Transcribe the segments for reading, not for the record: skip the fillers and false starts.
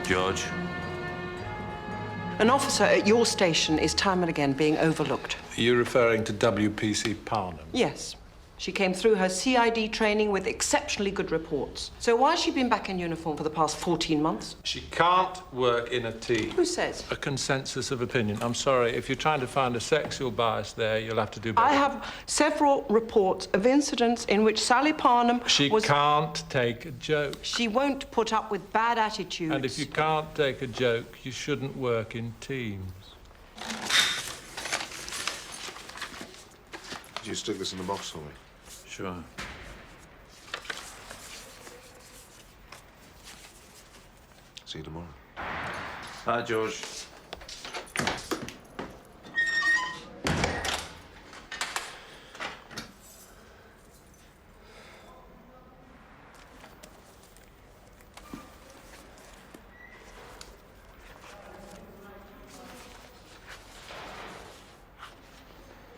George? An officer at your station is time and again being overlooked. Are you referring to WPC Parnham? Yes. She came through her CID training with exceptionally good reports. So why has she been back in uniform for the past 14 months? She can't work in a team. Who says? A consensus of opinion. I'm sorry, if you're trying to find a sexual bias there, you'll have to do better. I have several reports of incidents in which Sally Parnham She can't take a joke. She won't put up with bad attitudes. And if you can't take a joke, you shouldn't work in teams. Could you stick this in the box for me? Sure. See you tomorrow. Hi, George.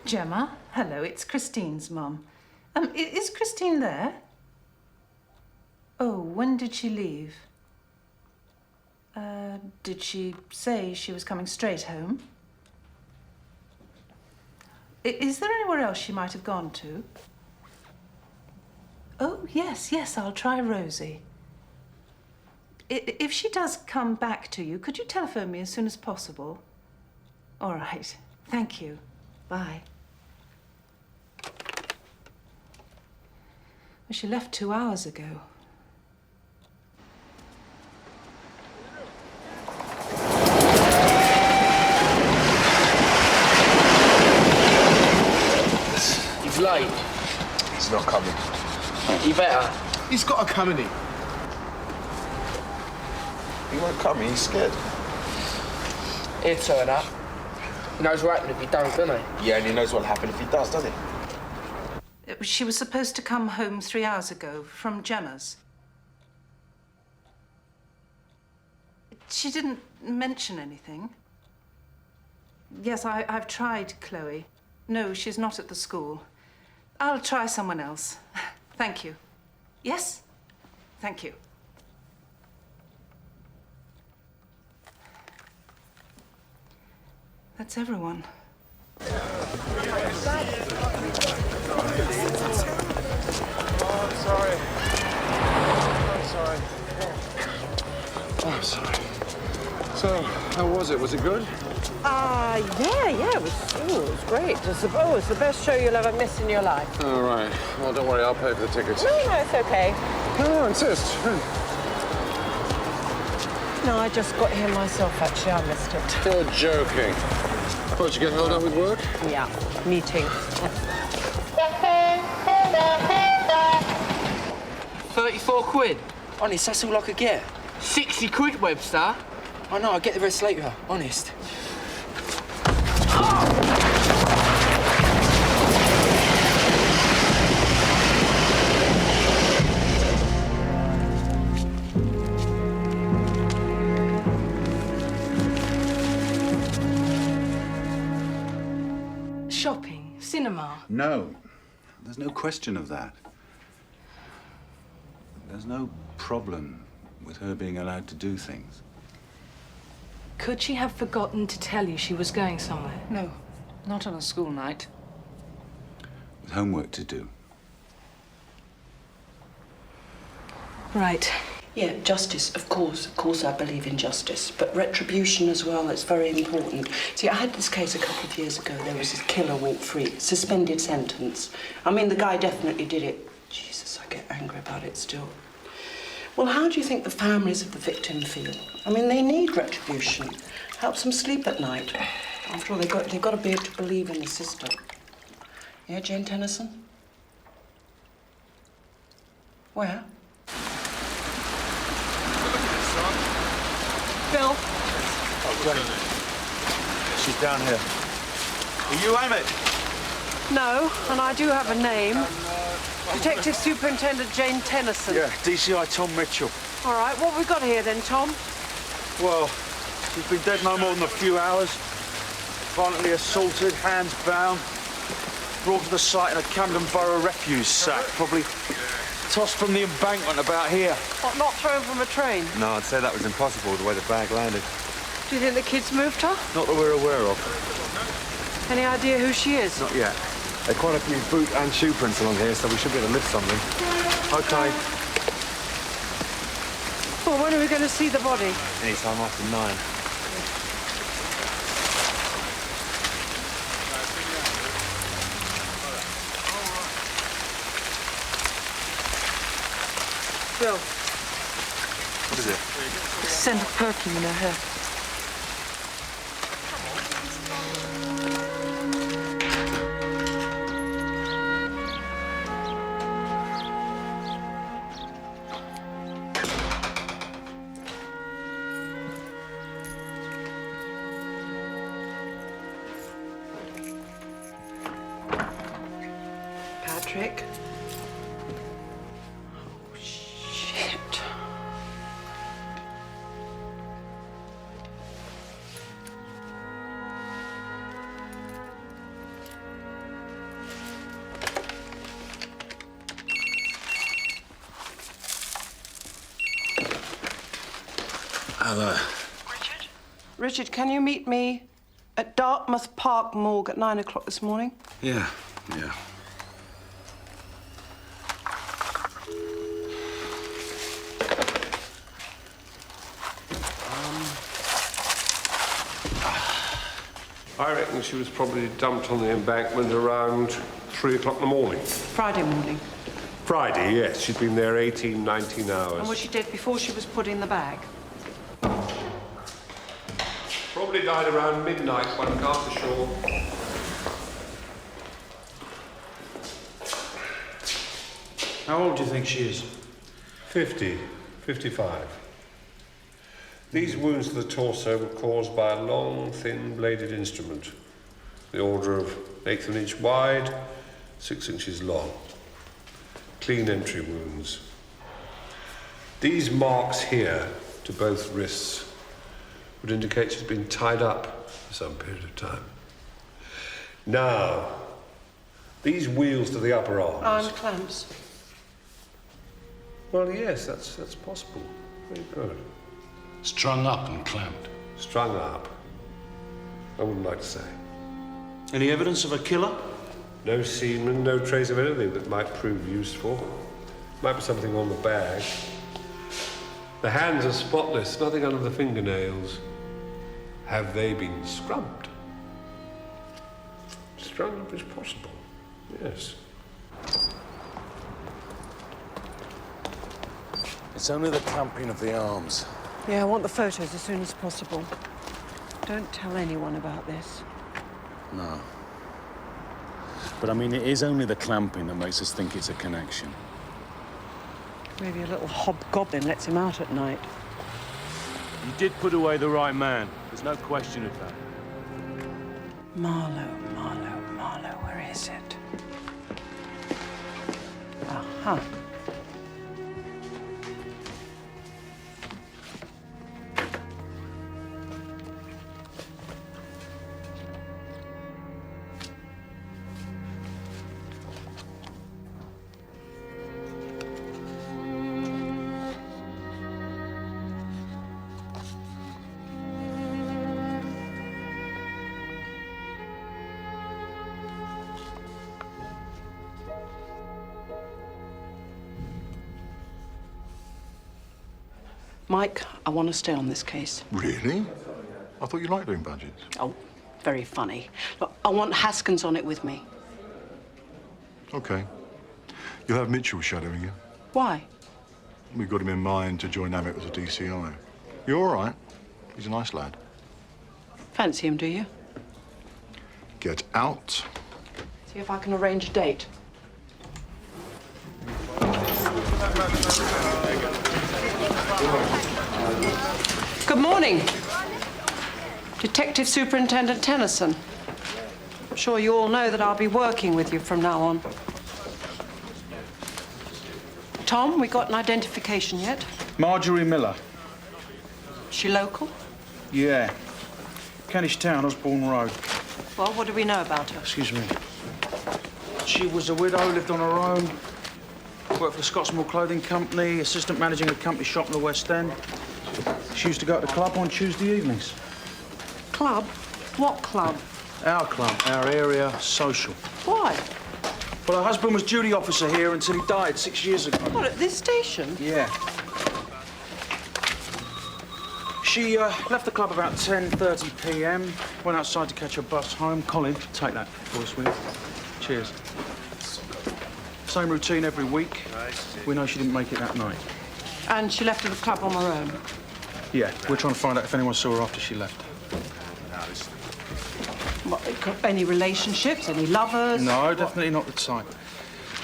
Gemma, hello, it's Christine's mum. Is Christine there? Oh, when did she leave? Did she say she was coming straight home? Is there anywhere else she might have gone to? Oh, yes, I'll try Rosie. If she does come back to you, could you telephone me as soon as possible? All right, thank you. Bye. Well, she left 2 hours ago. He's late. He's not coming. You better. He's got to come, innit? He won't come, he's scared. He'll turn up. He knows what will happen if he don't, doesn't he? Yeah, and he knows what'll happen if he does, doesn't he? She was supposed to come home 3 hours ago from Gemma's. She didn't mention anything. Yes, I've tried Chloe. No, she's not at the school. I'll try someone else. Thank you. Yes? Thank you. That's everyone. Oh, sorry. So, how was it? Was it good? Yeah, it was great. It's the best show you'll ever miss in your life. All right. Well, don't worry, I'll pay for the tickets. No, it's okay. No, insist. No, I just got here myself, actually. I missed it. You're joking. What, you get held up with work? Yeah, meeting. 34 quid. Honest, that's all I could get. 60 quid, Webster. I know, I'll get the rest later, honest. Shopping, cinema. No, there's no question of that. There's no problem with her being allowed to do things. Could she have forgotten to tell you she was going somewhere? No, not on a school night. With homework to do. Right. Yeah, justice, of course I believe in justice, but retribution as well, it's very important. See, I had this case a couple of years ago. There was this killer walked free, suspended sentence. I mean, the guy definitely did it. Jesus, I get angry about it still. Well, how do you think the families of the victim feel? I mean, they need retribution. Helps them sleep at night. After all, they've got to be able to believe in the system. Yeah, Jane Tennison? Where? Bill? Oh, Jane. She's down here. Are you Emmett? No, and I do have a name. Detective Superintendent Jane Tennison. Yeah, DCI Tom Mitchell. All right, what have we got here then, Tom? Well, she's been dead no more than a few hours. Violently assaulted, hands bound. Brought to the site in a Camden Borough refuse sack. Probably tossed from the embankment about here. What, not thrown from a train? No, I'd say that was impossible, the way the bag landed. Do you think the kids moved her? Not that we're aware of. Any idea who she is? Not yet. There are quite a few boot and shoe prints along here, so we should be able to lift something. OK. Well, when are we going to see the body? Any time after 9. Bill. What is it? Scent of perfume in her hair. Patrick. Oh, shit. Hello. Richard, can you meet me at Dartmouth Park Morgue at 9 o'clock this morning? Yeah. I reckon she was probably dumped on the embankment around 3 o'clock in the morning. Friday morning. Friday, yes. She'd been there 18, 19 hours. And was she dead before she was put in the bag? Probably died around midnight, one can't be sure. How old do you think she is? 50, 55. These wounds to the torso were caused by a long, thin bladed instrument, the order of 1/8 of an inch wide, 6 inches long. Clean entry wounds. These marks here, to both wrists, would indicate she's been tied up for some period of time. Now, these wheels to the upper arms. Iron clamps. Well, yes, that's possible. Very good. Strung up and clamped. Strung up. I wouldn't like to say. Any evidence of a killer? No semen, no trace of anything that might prove useful. Might be something on the bag. The hands are spotless, nothing under the fingernails. Have they been scrubbed? Strung up is possible, yes. It's only the clamping of the arms. Yeah, I want the photos as soon as possible. Don't tell anyone about this. No. But I mean, it is only the clamping that makes us think it's a connection. Maybe a little hobgoblin lets him out at night. You did put away the right man. There's no question of that. Marlow, where is it? Aha. Mike, I want to stay on this case. Really? I thought you liked doing budgets. Oh, very funny. Look, I want Haskins on it with me. OK. You'll have Mitchell shadowing you. Why? We've got him in mind to join Amit as a DCI. You're all right. He's a nice lad. Fancy him, do you? Get out. See if I can arrange a date. Good morning. Detective Superintendent Tennison. I'm sure you all know that I'll be working with you from now on. Tom, we got an identification yet? Marjorie Miller. She local? Yeah. Kentish Town, Osborne Road. Well, what do we know about her? Excuse me. She was a widow, lived on her own. Worked for the Scotsmore Clothing Company, assistant managing a company shop in the West End. She used to go to the club on Tuesday evenings. Club? What club? Our club, our area social. Why? Well, her husband was duty officer here until he died 6 years ago. What, at this station? Yeah. She left the club about 10:30 p.m. Went outside to catch a bus home. Colin, take that for us, will you? Cheers. Same routine every week. We know she didn't make it that night. And she left the club on her own? Yeah, we're trying to find out if anyone saw her after she left. What, any relationships? Any lovers? No, definitely not the type.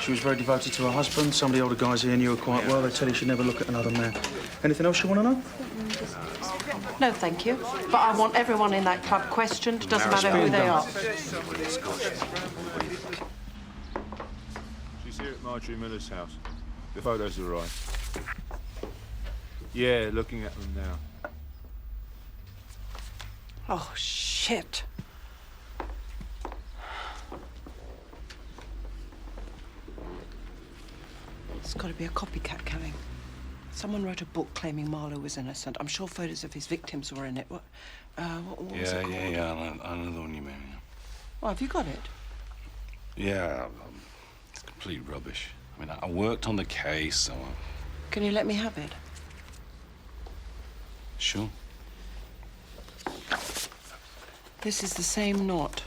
She was very devoted to her husband. Some of the older guys here knew her quite well. They tell you she'd never look at another man. Anything else you want to know? No, thank you. But I want everyone in that club questioned. Doesn't matter who they are. She's here at Marjorie Miller's house. The photos are right. Yeah, looking at them now. Oh, shit. It's got to be a copycat killing. Someone wrote a book claiming Marlow was innocent. I'm sure photos of his victims were in it. What was it called? Yeah. I know the one you mean. Oh, have you got it? Yeah, it's complete rubbish. I mean, I worked on the case, so... Can you let me have it? Sure. This is the same knot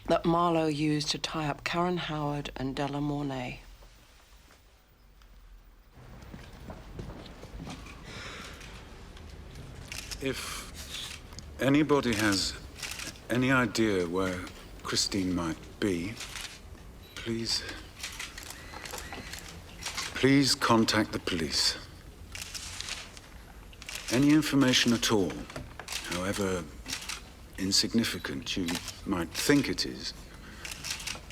that Marlow used to tie up Karen Howard and Della Mornay. If anybody has any idea where Christine might be, please contact the police. Any information at all, however insignificant you might think it is,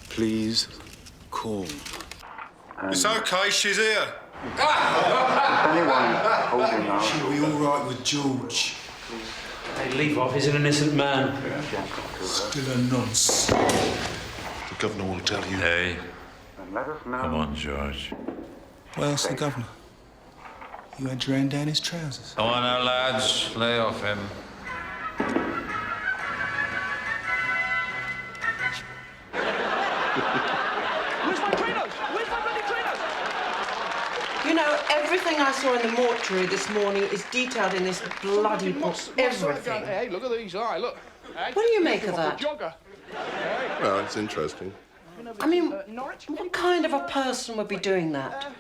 please call. It's okay, she's here. She'll be all right with George. Hey, leave off. He's an innocent man. Still a nonce. The governor will tell you. Hey. Come on, George. Well, else the governor? You had your hand down his trousers. Come on now, lads. Lay off him. You know, everything I saw in the mortuary this morning is detailed in this bloody book. Everything. Hey, look at these. All right, look. What do you make of that? Well, it's interesting. I mean, what kind of a person would be doing that?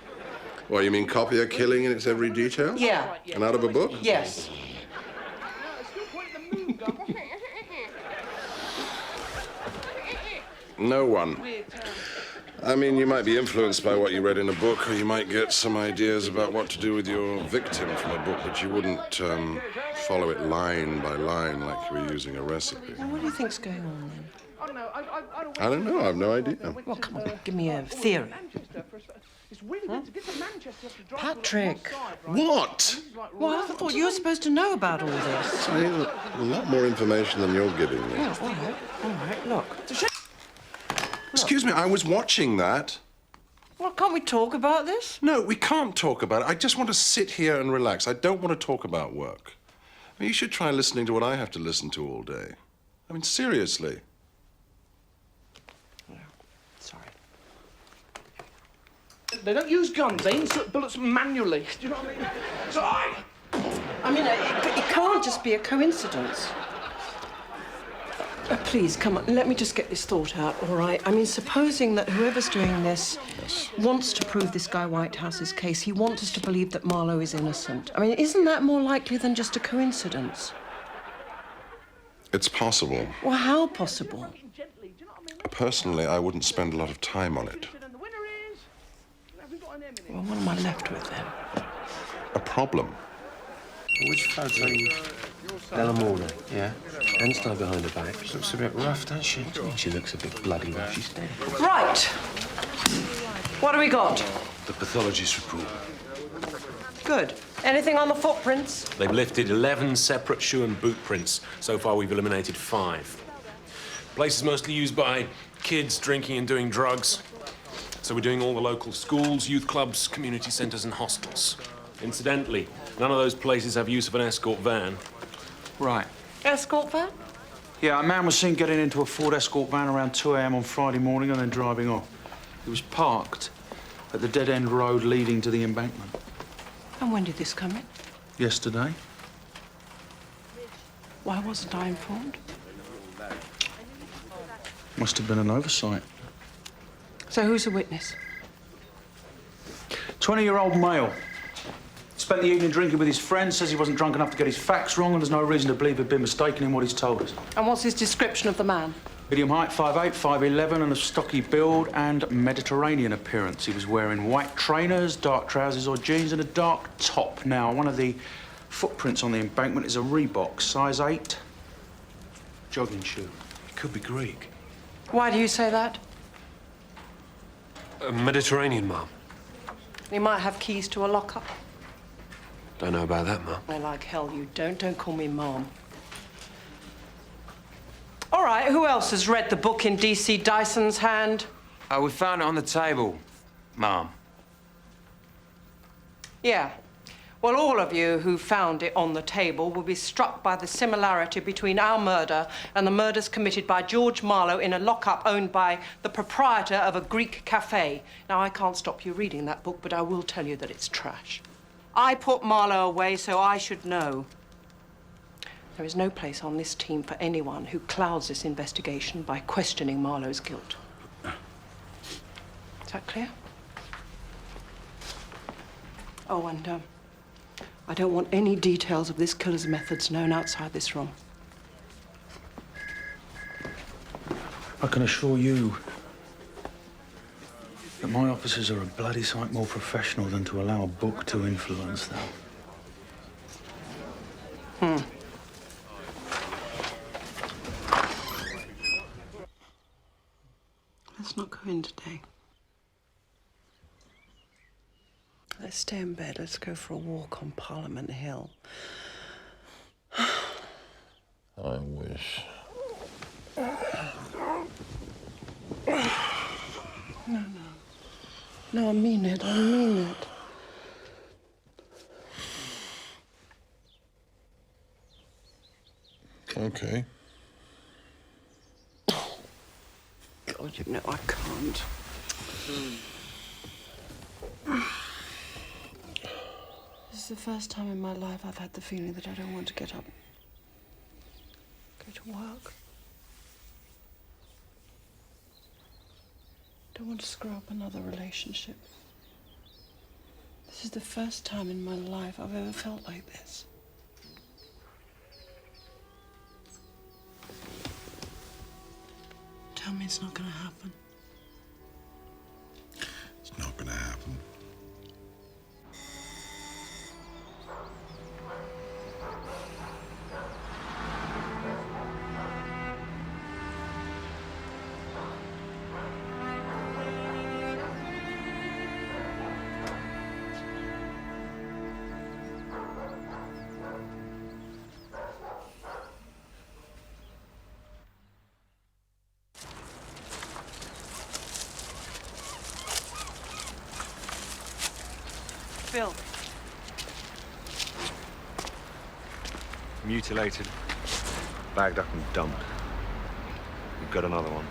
What, you mean copy a killing in its every detail? Yeah. And out of a book? Yes. No one. I mean, you might be influenced by what you read in a book, or you might get some ideas about what to do with your victim from a book, but you wouldn't follow it line by line like you were using a recipe. Well, what do you think's going on, then? I don't know. I've no idea. Well, come on, give me a theory. Huh? Patrick. What? Well, I thought you were supposed to know about all this. I need a lot more information than you're giving me. Yeah, all right, look. Excuse me, I was watching that. Well, can't we talk about this? No, we can't talk about it. I just want to sit here and relax. I don't want to talk about work. I mean, you should try listening to what I have to listen to all day. I mean, seriously. Sorry. They don't use guns. They insert bullets manually. Do you know what I mean? So I mean, it can't just be a coincidence. Please, come on, let me just get this thought out, all right? I mean, supposing that whoever's doing this wants to prove this guy Whitehouse's case, he wants us to believe that Marlow is innocent. I mean, isn't that more likely than just a coincidence? It's possible. Well, how possible? Personally, I wouldn't spend a lot of time on it. Well, what am I left with, then? A problem. Which photo? Della Mornay, yeah? Hands tied behind her back. She looks a bit rough, doesn't she? She looks a bit bloody rough. She's dead. Right. What do we got? The pathologist report. Good. Anything on the footprints? They've lifted 11 separate shoe and boot prints. So far, we've eliminated 5. Place is mostly used by kids drinking and doing drugs. So we're doing all the local schools, youth clubs, community centres and hostels. Incidentally, none of those places have use of an escort van. Right. Escort van? Yeah, a man was seen getting into a Ford Escort van around 2 a.m. on Friday morning and then driving off. He was parked at the dead-end road leading to the embankment. And when did this come in? Yesterday. Why wasn't I informed? Must have been an oversight. So who's the witness? 20-year-old male. Spent the evening drinking with his friends, says he wasn't drunk enough to get his facts wrong, and there's no reason to believe he'd been mistaken in what he's told us. And what's his description of the man? Medium height, 5'8", 5'11", and a stocky build and Mediterranean appearance. He was wearing white trainers, dark trousers or jeans, and a dark top. Now, one of the footprints on the embankment is a Reebok, size 8, jogging shoe. It could be Greek. Why do you say that? Mediterranean, Mum. He might have keys to a lockup. Don't know about that, Mum. I like hell you don't. Don't call me Mom. All right, who else has read the book in D.C. Dyson's hand? We found it on the table, Mum. Yeah. Well, all of you who found it on the table will be struck by the similarity between our murder and the murders committed by George Marlow in a lockup owned by the proprietor of a Greek cafe. Now, I can't stop you reading that book, but I will tell you that it's trash. I put Marlow away, so I should know. There is no place on this team for anyone who clouds this investigation by questioning Marlow's guilt. Is that clear? Oh, and I don't want any details of this killer's methods known outside this room. I can assure you that my officers are a bloody sight more professional than to allow a book to influence them. Let's not go in today. Let's stay in bed. Let's go for a walk on Parliament Hill. I wish. No, I mean it. I mean it. Okay. God, you know I can't. This is the first time in my life I've had the feeling that I don't want to get up. Go to work. Don't want to screw up another relationship. This is the first time in my life I've ever felt like this. Tell me it's not going to happen. It's not going to happen. Bill. Mutilated, bagged up and dumped. We've got another one.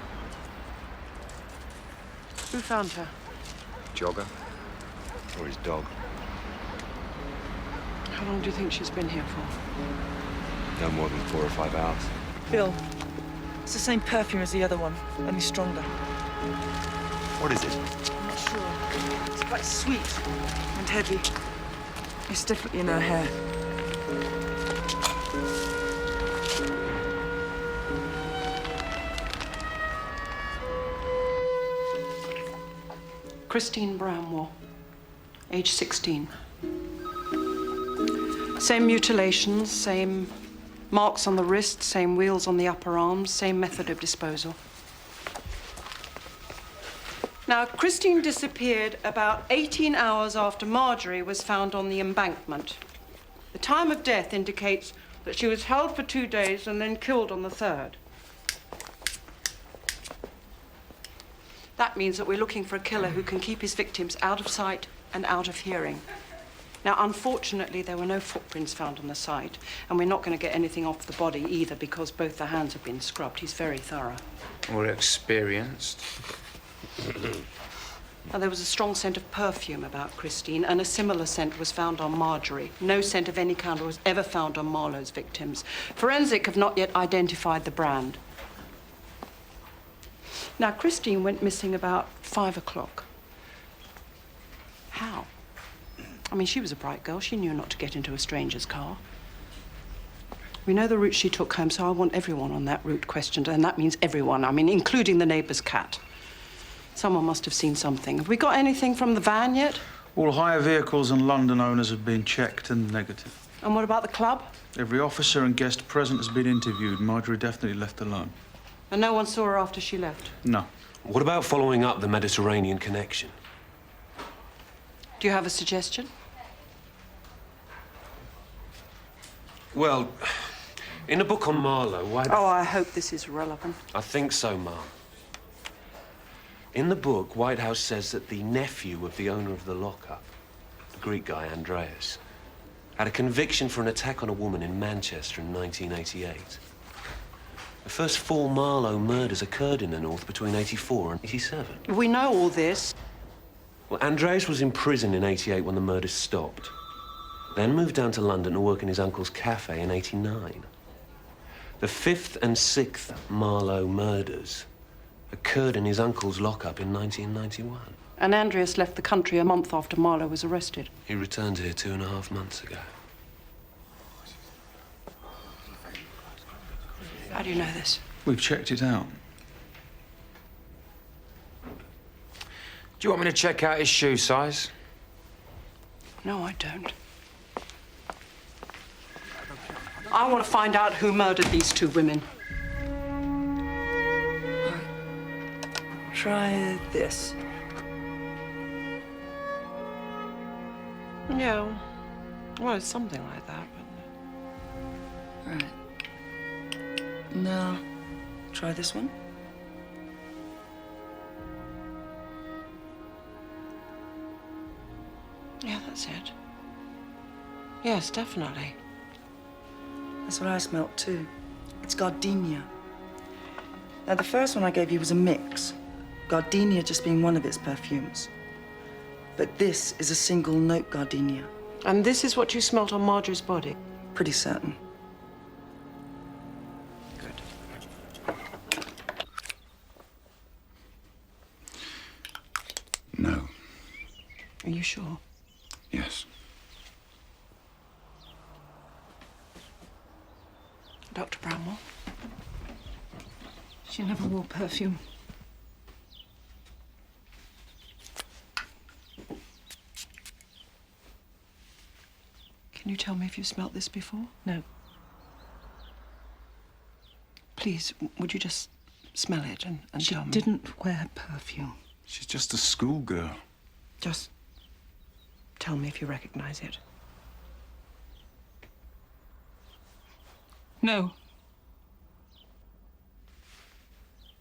Who found her? Jogger. Or his dog. How long do you think she's been here for? No more than 4 or 5 hours. Bill, it's the same perfume as the other one, only stronger. What is it? I'm not sure. It's quite sweet and heavy. It's definitely in her hair. Christine Bramwell, age 16. Same mutilations, same marks on the wrist, same wheals on the upper arms, same method of disposal. Now, Christine disappeared about 18 hours after Marjorie was found on the embankment. The time of death indicates that she was held for 2 days and then killed on the 3rd. That means that we're looking for a killer who can keep his victims out of sight and out of hearing. Now, unfortunately, there were no footprints found on the site, and we're not going to get anything off the body either because both the hands have been scrubbed. He's very thorough. Or experienced. Now, there was a strong scent of perfume about Christine, and a similar scent was found on Marjorie. No scent of any kind was ever found on Marlow's victims. Forensic have not yet identified the brand. Now, Christine went missing about 5 o'clock. How? I mean, she was a bright girl. She knew not to get into a stranger's car. We know the route she took home, so I want everyone on that route questioned, and that means everyone. I mean, including the neighbour's cat. Someone must have seen something. Have we got anything from the van yet? All hire vehicles and London owners have been checked and negative. And what about the club? Every officer and guest present has been interviewed. Marjorie definitely left alone. And no one saw her after she left? No. What about following up the Mediterranean connection? Do you have a suggestion? Well, in a book on Marlow, why... Oh, I hope this is relevant. I think so, Ma'am. In the book, Whitehouse says that the nephew of the owner of the lockup, the Greek guy Andreas, had a conviction for an attack on a woman in Manchester in 1988. The first 4 Marlow murders occurred in the north between 84 and 87. We know all this. Well, Andreas was in prison in 88 when the murders stopped. Then moved down to London to work in his uncle's cafe in 89. The 5th and 6th Marlow murders occurred in his uncle's lockup in 1991. And Andreas left the country a month after Marlow was arrested. He returned here 2.5 months ago. How do you know this? We've checked it out. Do you want me to check out his shoe size? No, I don't. I want to find out who murdered these 2 women. Try this. Yeah. Well, it's something like that, but... Right. Now, try this one. Yeah, that's it. Yes, definitely. That's what I smelt too. It's gardenia. Now, the first one I gave you was a mix. Gardenia just being one of its perfumes. But this is a single note gardenia. And this is what you smelt on Marjorie's body? Pretty certain. No. Are you sure? Yes. Dr. Bramwell? She never wore perfume. Can you tell me if you've smelt this before? No. Please, would you just smell it and tell me? She didn't wear perfume. She's just a schoolgirl. Just tell me if you recognize it. No.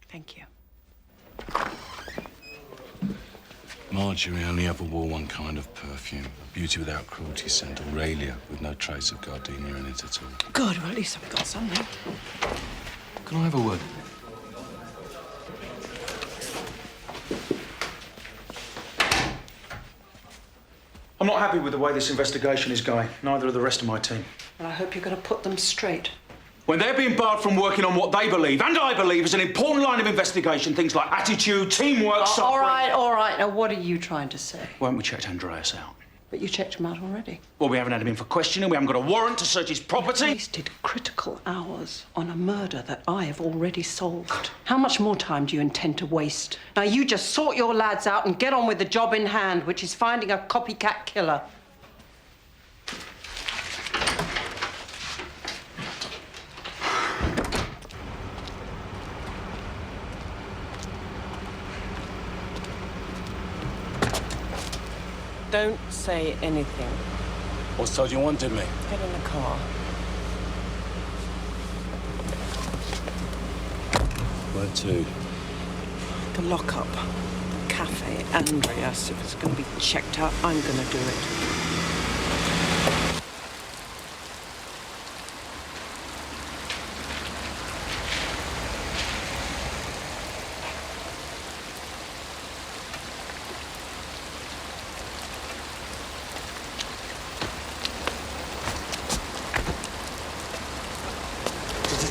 Thank you. Marjorie only ever wore one kind of perfume, a Beauty Without Cruelty scent, Aurelia, with no trace of gardenia in it at all. Good, well, at least I've got something. Can I have a word? I'm not happy with the way this investigation is going. Neither are the rest of my team. Well, I hope you're going to put them straight. When they're being barred from working on what they believe, and I believe, is an important line of investigation, things like attitude, teamwork, All right. Now, what are you trying to say? Why haven't we checked Andreas out? But you checked him out already. Well, we haven't had him in for questioning. We haven't got a warrant to search his property. You wasted critical hours on a murder that I have already solved. How much more time do you intend to waste? Now, you just sort your lads out and get on with the job in hand, which is finding a copycat killer. Don't say anything. What's told you wanted me? Get in the car. Where to? The lockup. cafe, Andreas. If it's going to be checked out, I'm going to do it.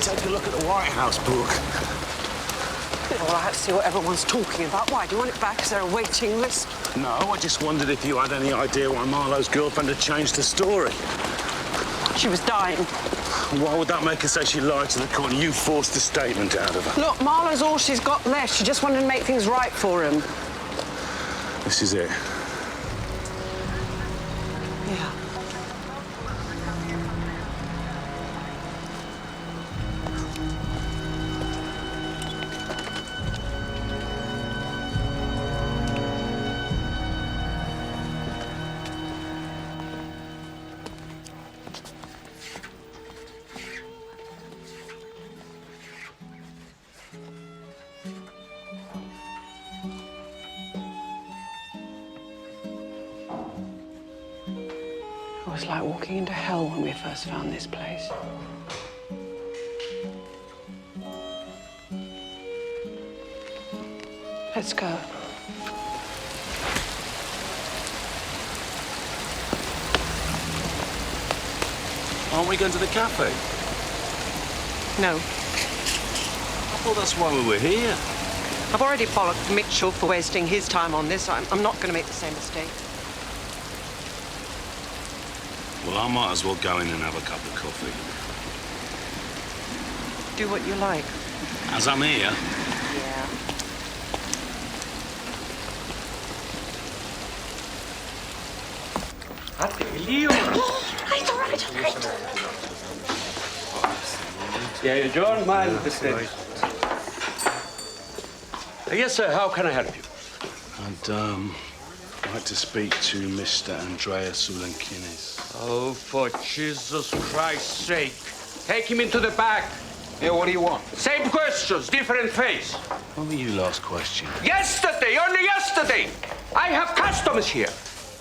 Take a look at the White House book. Well, I have to see what everyone's talking about. Why? Do you want it back? Is there a waiting list? No, I just wondered if you had any idea why Marlow's girlfriend had changed the story. She was dying. Why would that make her say she lied to the court and you forced a statement out of her? Look, Marlow's all she's got left. She just wanted to make things right for him. This is it. Yeah. It was like walking into hell when we first found this place. Let's go. Aren't we going to the cafe? No. I thought that's why we were here. I've already bollocked Mitchell for wasting his time on this. I'm not going to make the same mistake. Well, I might as well go in and have a cup of coffee. Do what you like. As I'm here. Yeah. All right. Yeah, John, man. Yes, sir. How can I help you? I'd like to speak to Mr. Andreas Ulankinis. Oh, for Jesus Christ's sake. Take him into the back. Yeah, what do you want? Same questions, different face. When were you last questioned? Yesterday, only yesterday. I have customers here.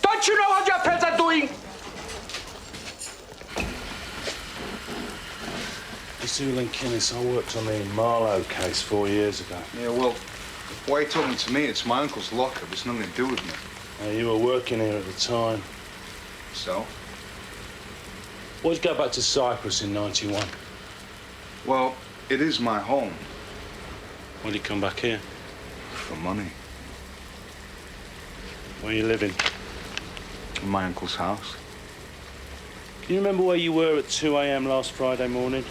Don't you know what your friends are doing? Mr. Ulankinis, I worked on the Marlow case 4 years ago. Yeah, well, why are you talking to me? It's my uncle's locker. It's nothing to do with me. You were working here at the time. So? Why'd you go back to Cyprus in '91? Well, it is my home. Why'd you come back here? For money. Where are you living? In my uncle's house. Can you remember where you were at 2 a.m. last Friday morning?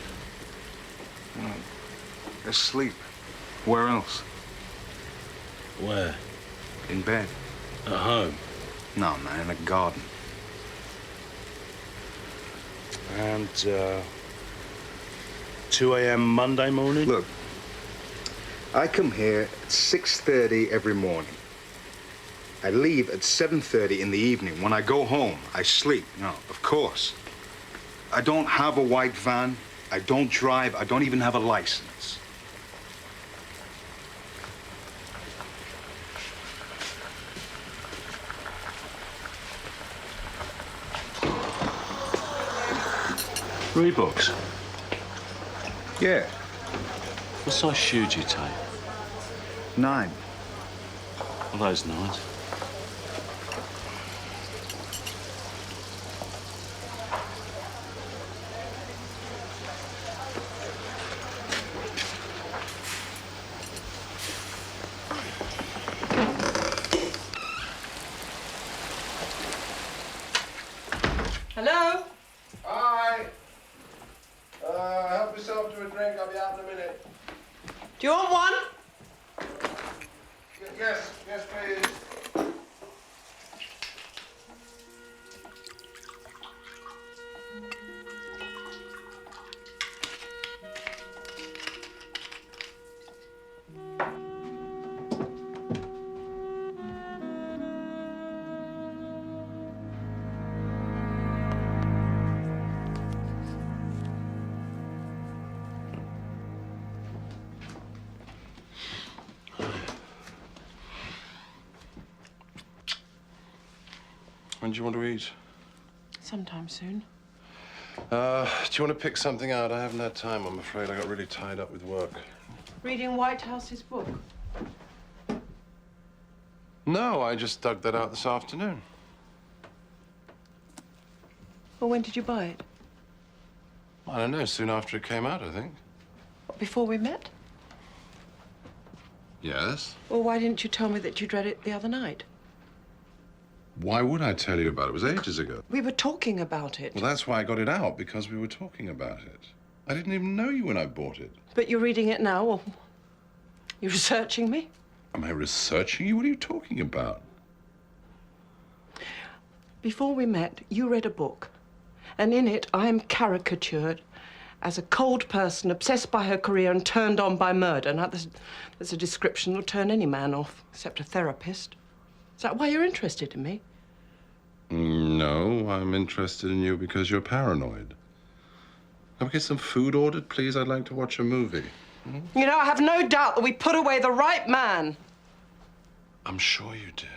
Asleep. Where else? Where? In bed. At home? No, man, in a garden. And, 2 a.m. Monday morning? Look, I come here at 6:30 every morning. I leave at 7:30 in the evening. When I go home, I sleep. No, of course. I don't have a white van. I don't drive. I don't even have a license. Reeboks? Yeah. What size shoe do you take? 9. Are those nice? Hello? Hi. Help yourself to a drink. I'll be out in a minute. Do you want one? Yes, please. When do you want to eat? Sometime soon. Do you want to pick something out? I haven't had time, I'm afraid. I got really tied up with work. Reading White House's book. No, I just dug that out this afternoon. Well, when did you buy it? I don't know, soon after it came out, I think. What, before we met? Yes? Well, why didn't you tell me that you'd read it the other night? Why would I tell you about it? It was ages ago. We were talking about it. Well, that's why I got it out, because we were talking about it. I didn't even know you when I bought it. But you're reading it now, or you're researching me? Am I researching you? What are you talking about? Before we met, you read a book, and in it I am caricatured as a cold person obsessed by her career and turned on by murder. Now, there's a description that'll turn any man off, except a therapist. Is that why you're interested in me? No, I'm interested in you because you're paranoid. Can we get some food ordered, please? I'd like to watch a movie. You know, I have no doubt that we put away the right man. I'm sure you did.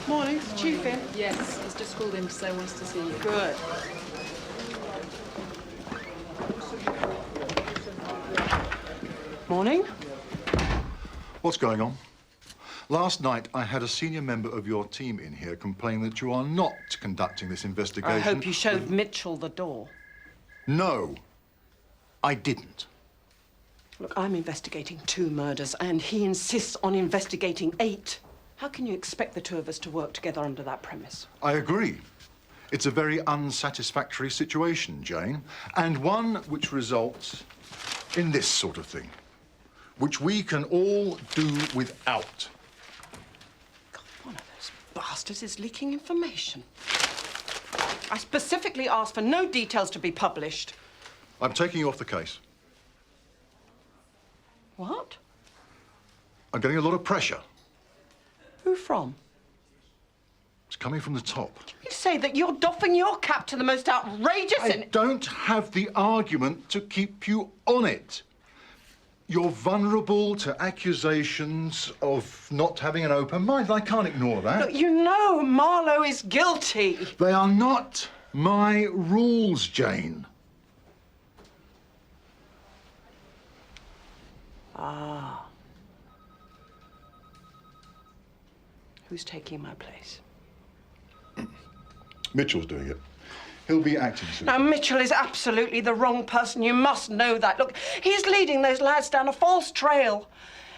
Morning, is the Chief in? Yes, he's just called in to say he wants to see you. Good. Morning. What's going on? Last night, I had a senior member of your team in here complain that you are not conducting this investigation. I hope you showed Mitchell the door. No, I didn't. Look, I'm investigating 2 murders, and he insists on investigating 8. How can you expect the 2 of us to work together under that premise? I agree. It's a very unsatisfactory situation, Jane, and one which results in this sort of thing, which we can all do without. God, one of those bastards is leaking information. I specifically asked for no details to be published. I'm taking you off the case. What? I'm getting a lot of pressure. Who from? It's coming from the top. You say that you're doffing your cap to the most outrageous I don't have the argument to keep you on it. You're vulnerable to accusations of not having an open mind. I can't ignore that. Look, you know Marlow is guilty. They are not my rules, Jane. Ah. Who's taking my place? Mitchell's doing it. He'll be acting soon. Now, Mitchell is absolutely the wrong person. You must know that. Look, he's leading those lads down a false trail.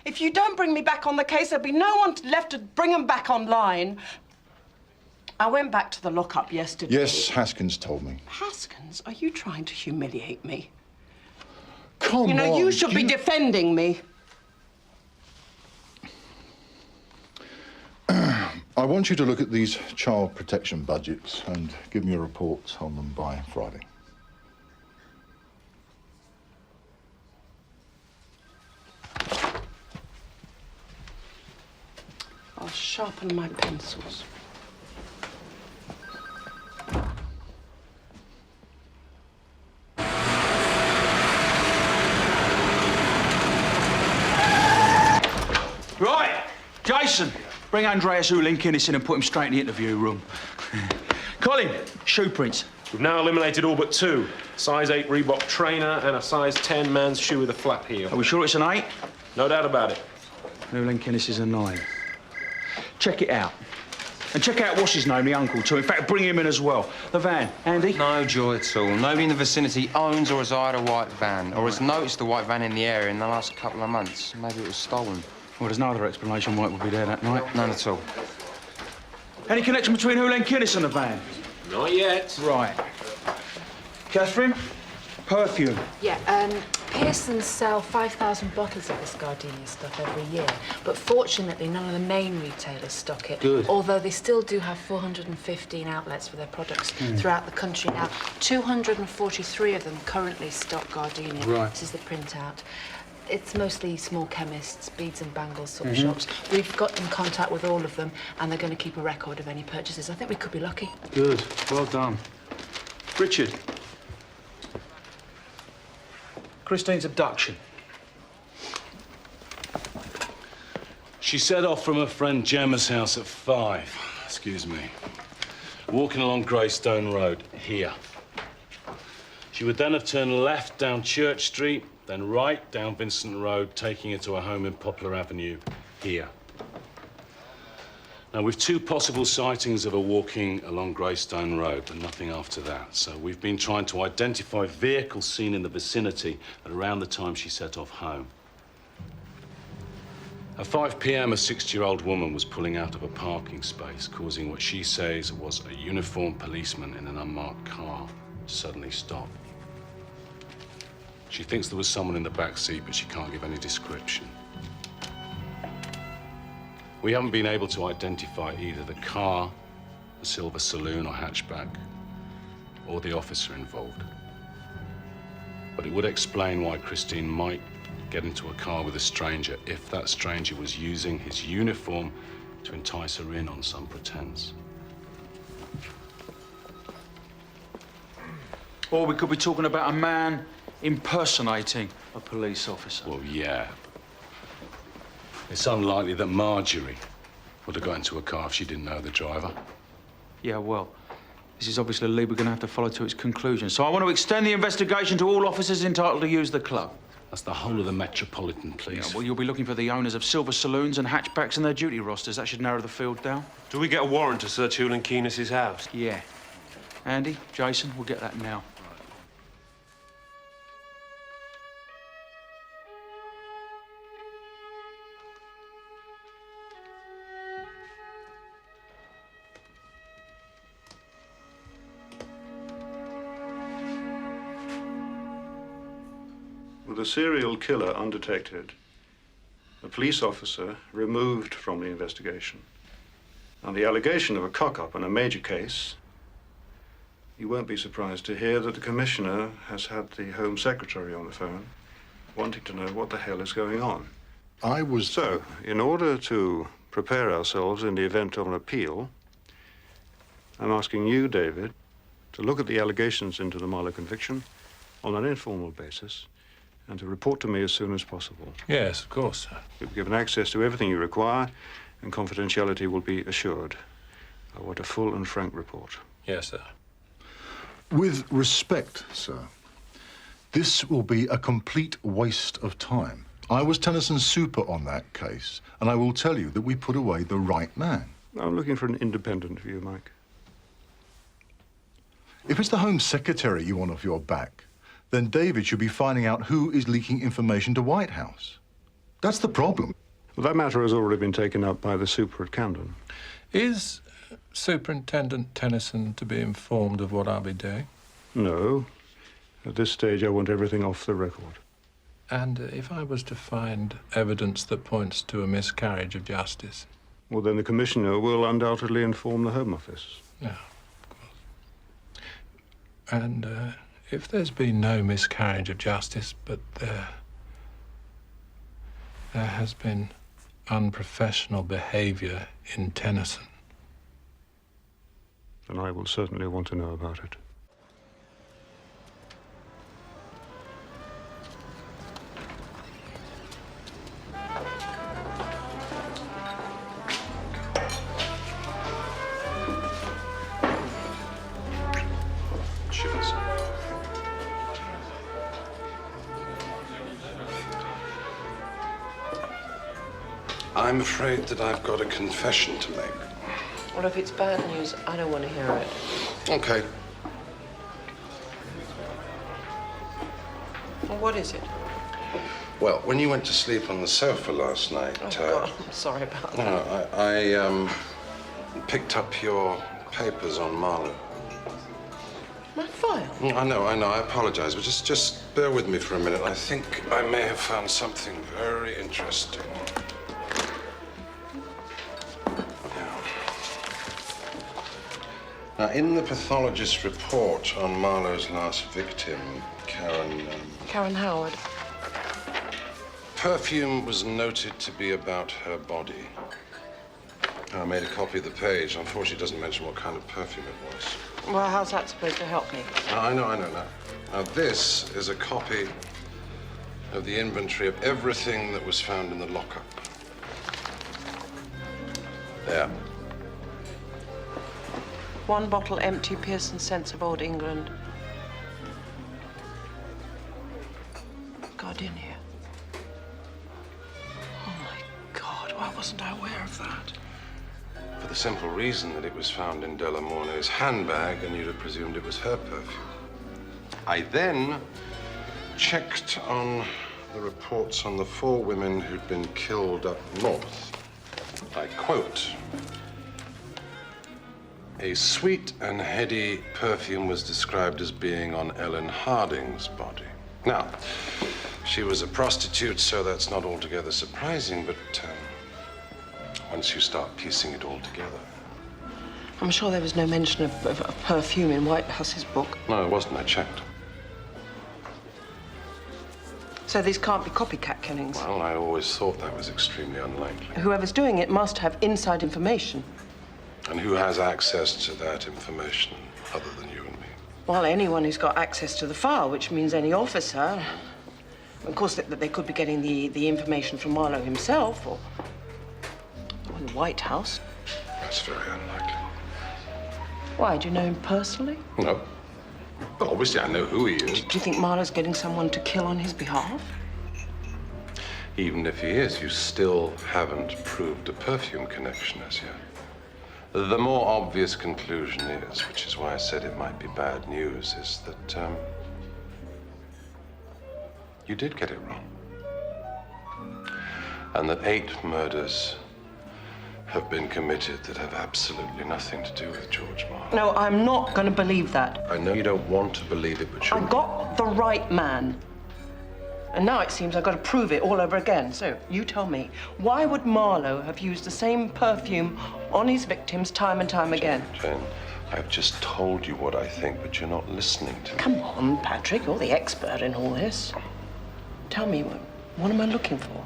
If you don't bring me back on the case, there'll be no one left to bring them back online. I went back to the lockup yesterday. Yes, Haskins told me. Haskins, are you trying to humiliate me? Come on. You know, you should be defending me. I want you to look at these child protection budgets and give me a report on them by Friday. I'll sharpen my pencils. Right, Jason, bring Andreas Tennison and put him straight in the interview room. Colin, shoe prints. We've now eliminated all but 2. Size 8 Reebok trainer and a size 10 man's shoe with a flap heel. Are we sure it's an 8? No doubt about it. Tennison is a 9. Check it out. And check out what's his name, the uncle, too. In fact, bring him in as well. The van. Andy? No joy at all. Nobody in the vicinity owns or has hired a white van, or has noticed a white van in the area in the last couple of months. Maybe it was stolen. Well, there's no other explanation why it would be there that night. None at all. Any connection between Tennison and the van? Not yet. Right. Catherine, perfume. Yeah, Pearsons sell 5,000 bottles of this gardenia stuff every year, but fortunately none of the main retailers stock it. Good. Although they still do have 415 outlets for their products throughout the country now. 243 of them currently stock gardenia. Right. This is the printout. It's mostly small chemists, beads and bangles sort of shops. We've got in contact with all of them, and they're going to keep a record of any purchases. I think we could be lucky. Good. Well done. Richard. Christine's abduction. She set off from her friend Gemma's house at 5. Excuse me. Walking along Greystone Road, here. She would then have turned left down Church Street, then right down Vincent Road, taking her to a home in Poplar Avenue, here. Now, we've 2 possible sightings of her walking along Greystone Road, but nothing after that. So we've been trying to identify vehicles seen in the vicinity at around the time she set off home. At 5 p.m, a 60-year-old woman was pulling out of a parking space, causing what she says was a uniformed policeman in an unmarked car to suddenly stop. She thinks there was someone in the back seat, but she can't give any description. We haven't been able to identify either the car, the silver saloon or hatchback, or the officer involved. But it would explain why Christine might get into a car with a stranger if that stranger was using his uniform to entice her in on some pretense. Or we could be talking about a man impersonating a police officer. Well, yeah. It's unlikely that Marjorie would have got into a car if she didn't know the driver. Yeah, well, this is obviously a lead we're going to have to follow to its conclusion. So I want to extend the investigation to all officers entitled to use the club. That's the whole of the Metropolitan Police. Yeah, well, you'll be looking for the owners of silver saloons and hatchbacks and their duty rosters. That should narrow the field down. Do we get a warrant to search Helen Keenis's house? Yeah. Andy, Jason, we'll get that now. With a serial killer undetected, a police officer removed from the investigation, and the allegation of a cock-up in a major case, you won't be surprised to hear that the Commissioner has had the Home Secretary on the phone, wanting to know what the hell is going on. So, in order to prepare ourselves in the event of an appeal, I'm asking you, David, to look at the allegations into the Marlow conviction on an informal basis, and to report to me as soon as possible. Yes, of course, sir. You'll be given access to everything you require, and confidentiality will be assured. I want a full and frank report. Yes, sir. With respect, sir, this will be a complete waste of time. I was Tennison's super on that case, and I will tell you that we put away the right man. I'm looking for an independent view, Mike. If it's the Home Secretary you want off your back, then David should be finding out who is leaking information to White House. That's the problem. Well, that matter has already been taken up by the super at Camden. Is Superintendent Tennison to be informed of what I'll be doing? No. At this stage, I want everything off the record. And if I was to find evidence that points to a miscarriage of justice? Well, then the Commissioner will undoubtedly inform the Home Office. Yeah, of course. And if there's been no miscarriage of justice, but there has been unprofessional behaviour in Tennison, then I will certainly want to know about it. Cheers. I'm afraid that I've got a confession to make. Well, if it's bad news, I don't want to hear it. Okay. Well, what is it? Well, when you went to sleep on the sofa last night... Oh, God, I'm sorry about that. No, I picked up your papers on Marlow. My file? I know. I apologize, but just bear with me for a minute. I think I may have found something very interesting. Now, in the pathologist's report on Marlow's last victim, Karen Howard. perfume was noted to be about her body. I made a copy of the page. Unfortunately, it doesn't mention what kind of perfume it was. Well, how's that supposed to help me? I know now. Now, this is a copy of the inventory of everything that was found in the lockup. There. One bottle empty, Pearson Scents of Old England. Gardenia. Oh, my God, why wasn't I aware of that? For the simple reason that it was found in Della Morne's handbag, and you'd have presumed it was her perfume. I then checked on the reports on the 4 women who'd been killed up north. I quote, "A sweet and heady perfume was described as being on Ellen Harding's body." Now, she was a prostitute, so that's not altogether surprising, but once you start piecing it all together. I'm sure there was no mention of perfume in Whitehouse's book. No, it wasn't. I checked. So these can't be copycat killings. Well, I always thought that was extremely unlikely. Whoever's doing it must have inside information. And who has access to that information other than you and me? Well, anyone who's got access to the file, which means any officer. Of course, they could be getting the information from Marlow himself or the White House. That's very unlikely. Why, do you know him personally? No. Well, obviously, I know who he is. Do you think Marlow's getting someone to kill on his behalf? Even if he is, you still haven't proved a perfume connection as yet. The more obvious conclusion is, which is why I said it might be bad news, is that, you did get it wrong. And that 8 murders have been committed that have absolutely nothing to do with George Marlow. No, I'm not going to believe that. I know you don't want to believe it, but I got the right man. And now it seems I've got to prove it all over again. So, you tell me, why would Marlow have used the same perfume on his victims time and time again? Jane, I've just told you what I think, but you're not listening to me. Come on, Patrick, you're the expert in all this. Tell me, what am I looking for?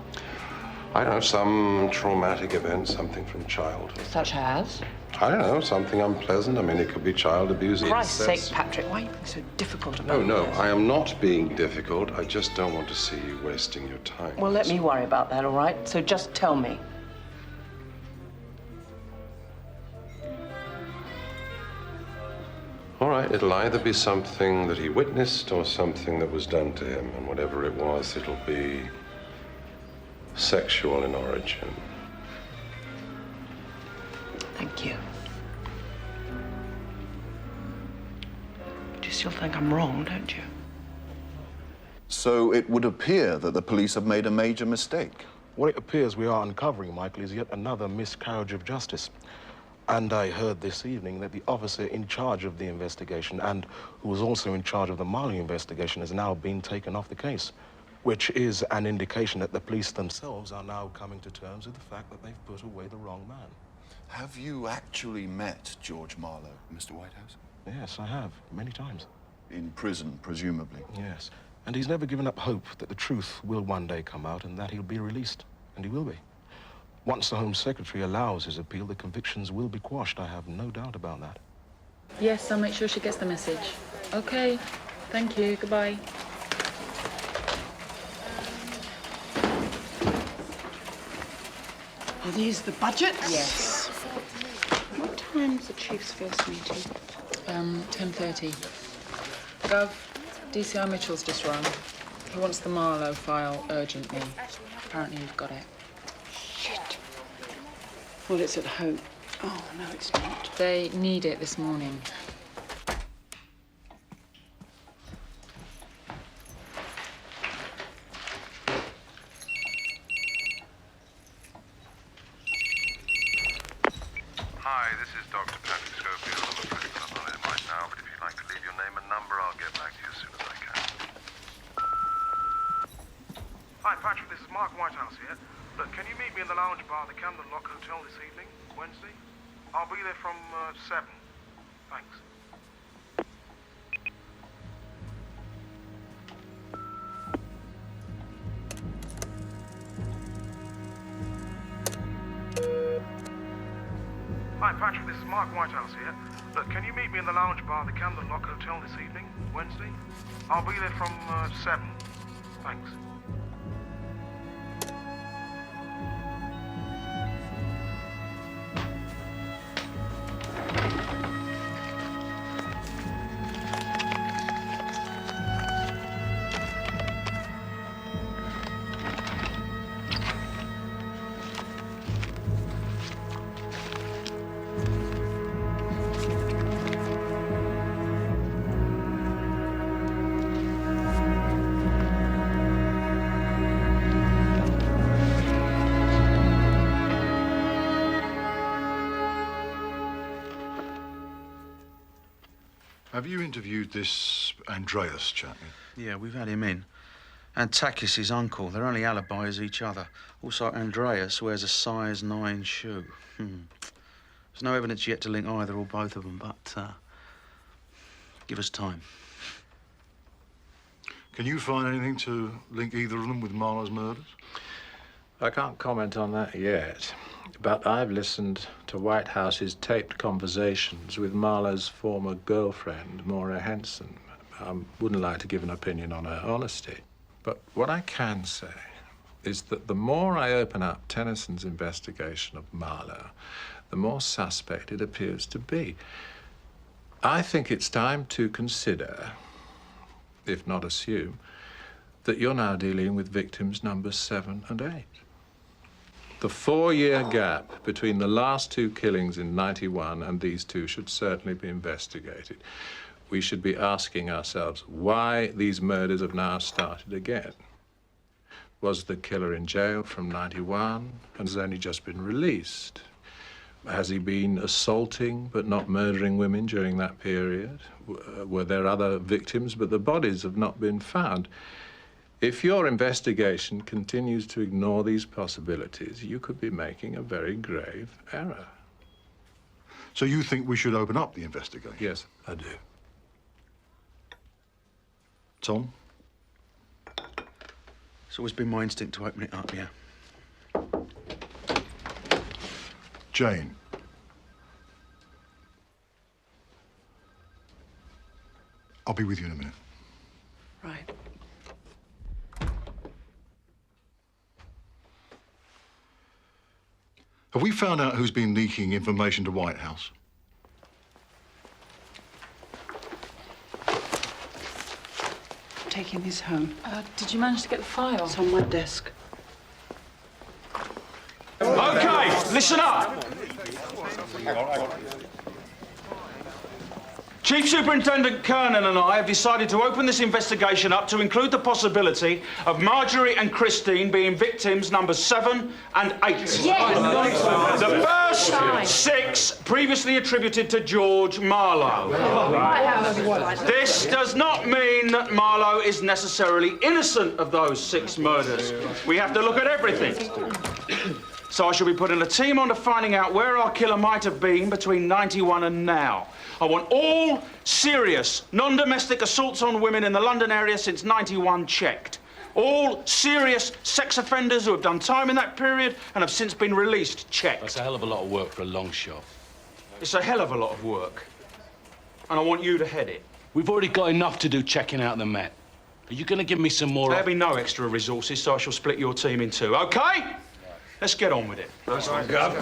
I don't know, some traumatic event, something from childhood. Such as? I don't know, something unpleasant. I mean, it could be child abuse. For Christ's sake, Patrick, why are you being so difficult about No, this? I am not being difficult. I just don't want to see you wasting your time. Well, let me worry about that, all right? So just tell me. All right, it'll either be something that he witnessed or something that was done to him. And whatever it was, it'll be sexual in origin. Thank you. But you still think I'm wrong, don't you? So it would appear that the police have made a major mistake. What it appears we are uncovering, Michael, is yet another miscarriage of justice. And I heard this evening that the officer in charge of the investigation and who was also in charge of the Marlow investigation has now been taken off the case, which is an indication that the police themselves are now coming to terms with the fact that they've put away the wrong man. Have you actually met George Marlow, Mr. Whitehouse? Yes, I have, many times. In prison, presumably? Yes. And he's never given up hope that the truth will one day come out and that he'll be released. And he will be. Once the Home Secretary allows his appeal, the convictions will be quashed. I have no doubt about that. Yes, I'll make sure she gets the message. Okay. Thank you. Goodbye. Are these the budgets? Yes. What time's the Chief's first meeting? 10:30. Gov, DCI Mitchell's just rung. He wants the Marlow file urgently. Apparently you've got it. Shit. Well, it's at home. Oh, no, it's not. They need it this morning. Hi, this is Dr. Patrick Schofield. I'm afraid I'm not in right now, but if you'd like to leave your name and can you meet me in the lounge bar at the Camden Lock Hotel this evening, Wednesday? I'll be there from 7. Thanks. Hi, Patrick, this is Mark Whitehouse here. Look, can you meet me in the lounge bar at the Camden Lock Hotel this evening, Wednesday? I'll be there from 7. Thanks. Have you interviewed this Andreas chap? Yeah, we've had him in. And Takis, his uncle. They're only alibis each other. Also, Andreas wears a size 9 shoe. There's no evidence yet to link either or both of them, but give us time. Can you find anything to link either of them with Marlow's murders? I can't comment on that yet, but I've listened to Whitehouse's taped conversations with Marlow's former girlfriend, Maura Henson. I wouldn't like to give an opinion on her honesty, but what I can say is that the more I open up Tennison's investigation of Marlow, the more suspect it appears to be. I think it's time to consider, if not assume, that you're now dealing with victims numbers 7 and 8. The 4-year gap between the last 2 killings in '91 and these 2 should certainly be investigated. We should be asking ourselves why these murders have now started again. Was the killer in jail from '91 and has only just been released? Has he been assaulting but not murdering women during that period? Were there other victims, but the bodies have not been found? If your investigation continues to ignore these possibilities, you could be making a very grave error. So you think we should open up the investigation? Yes, I do. Tom? It's always been my instinct to open it up, yeah. Jane? I'll be with you in a minute. Right. Have we found out who's been leaking information to Whitehouse? Taking this home. Did you manage to get the file? It's on my desk. Okay, listen up. Chief Superintendent Kernan and I have decided to open this investigation up to include the possibility of Marjorie and Christine being victims numbers 7 and 8. Yes. The first 6 previously attributed to George Marlow. This does not mean that Marlow is necessarily innocent of those 6 murders. We have to look at everything. So I shall be putting a team on to finding out where our killer might have been between '91 and now. I want all serious, non-domestic assaults on women in the London area since '91 checked. All serious sex offenders who have done time in that period and have since been released checked. That's a hell of a lot of work for a long shot. It's a hell of a lot of work. And I want you to head it. We've already got enough to do checking out the Met. Are you going to give me some more... There'll be no extra resources, so I shall split your team in 2, OK? Let's get on with it. That's fine, Gov.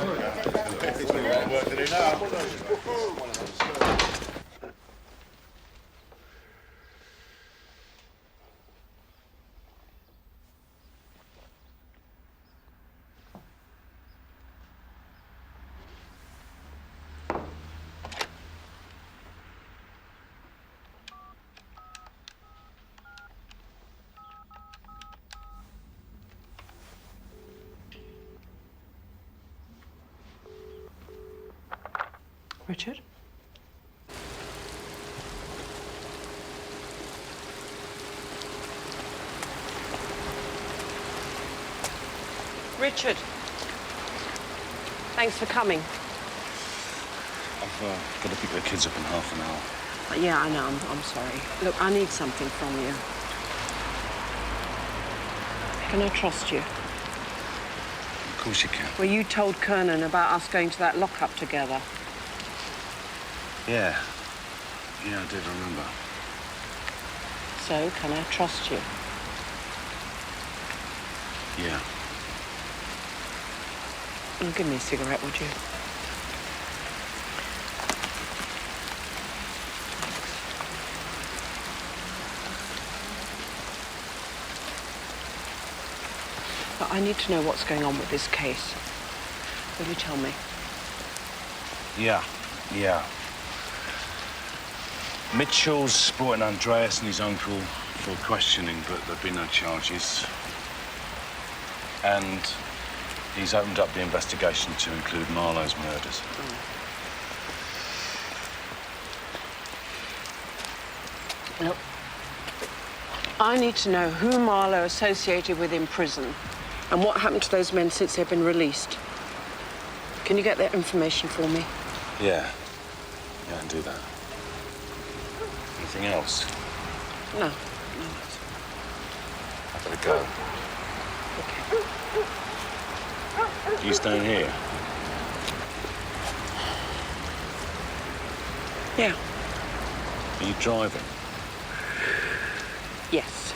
Richard? Richard. Thanks for coming. I've got to pick the kids up in half an hour. Yeah, I know. I'm sorry. Look, I need something from you. Can I trust you? Of course you can. Well, you told Kernan about us going to that lockup together. Yeah. Yeah, I did remember. So, can I trust you? Yeah. Well, give me a cigarette, would you? But I need to know what's going on with this case. Will you tell me? Yeah. Mitchell's brought in Andreas and his uncle for questioning, but there've been no charges. And he's opened up the investigation to include Marlow's murders. Look, I need to know who Marlow associated with in prison and what happened to those men since they've been released. Can you get that information for me? Yeah. Yeah, I can do that. Anything else? No. I better go. Okay. You staying here? Yeah. Are you driving? Yes.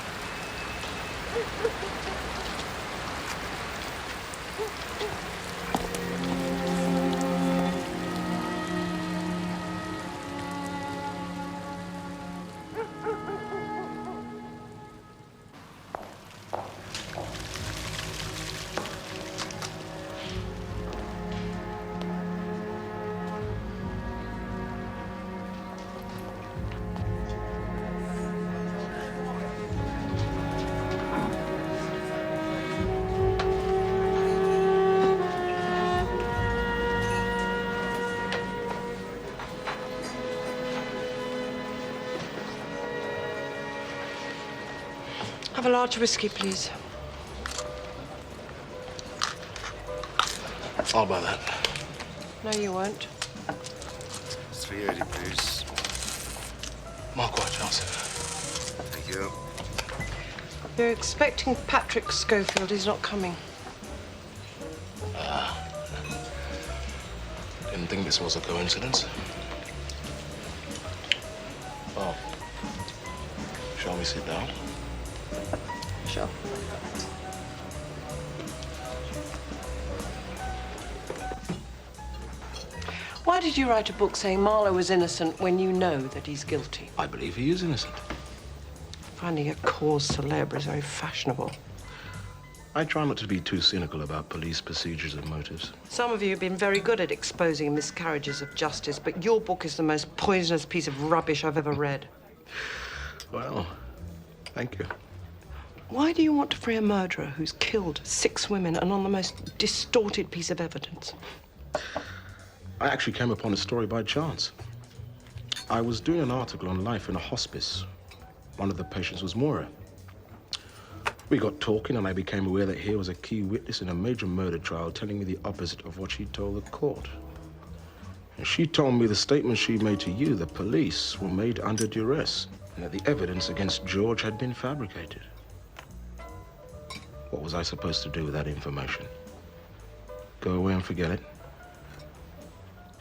Have a large whiskey, please. I'll buy that. No, you won't. 380, please. Mark White Johnson. Thank you. You're expecting Patrick Schofield. He's not coming. Didn't think this was a coincidence. Oh. Shall we sit down? Sure. Why did you write a book saying Marlow was innocent when you know that he's guilty? I believe he is innocent. Finding a cause célèbre is very fashionable. I try not to be too cynical about police procedures and motives. Some of you have been very good at exposing miscarriages of justice, but your book is the most poisonous piece of rubbish I've ever read. Well, thank you. Why do you want to free a murderer who's killed 6 women and on the most distorted piece of evidence? I actually came upon a story by chance. I was doing an article on life in a hospice. One of the patients was Moira. We got talking and I became aware that here was a key witness in a major murder trial telling me the opposite of what she told the court. And she told me the statements she made to you, the police, were made under duress and that the evidence against George had been fabricated. What was I supposed to do with that information? Go away and forget it?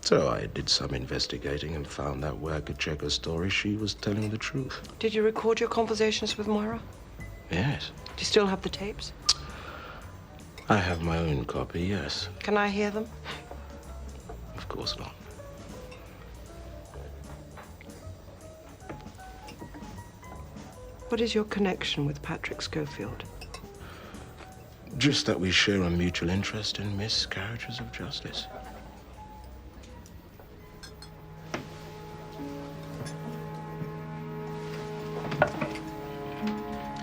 So I did some investigating and found that where I could check her story, she was telling the truth. Did you record your conversations with Moira? Yes. Do you still have the tapes? I have my own copy, yes. Can I hear them? Of course not. What is your connection with Patrick Schofield? Just that we share a mutual interest in miscarriages of justice.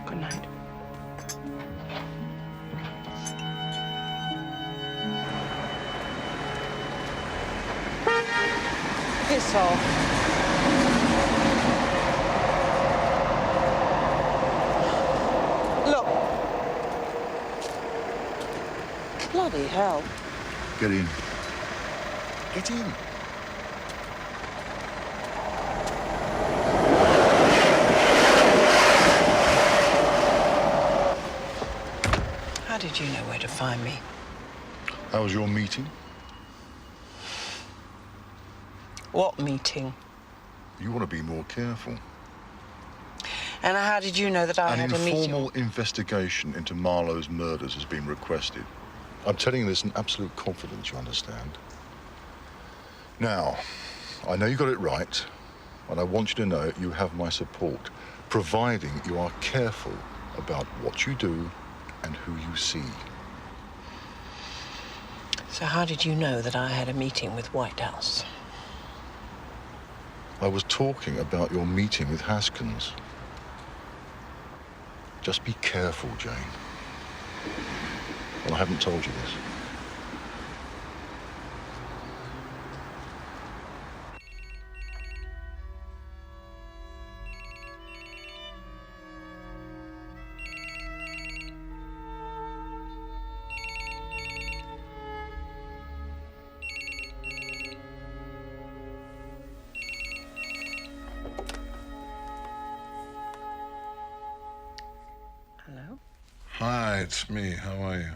Good night. Piss off. hell. Get in. Get in. How did you know where to find me? How was your meeting? What meeting? You want to be more careful. And how did you know that I had a meeting? An informal investigation into Marlow's murders has been requested. I'm telling you this in absolute confidence, you understand? Now, I know you got it right, and I want you to know you have my support, providing you are careful about what you do and who you see. So how did you know that I had a meeting with Whitehouse? I was talking about your meeting with Haskins. Just be careful, Jane. Well, I haven't told you this. Hello? Hi, it's me. How are you?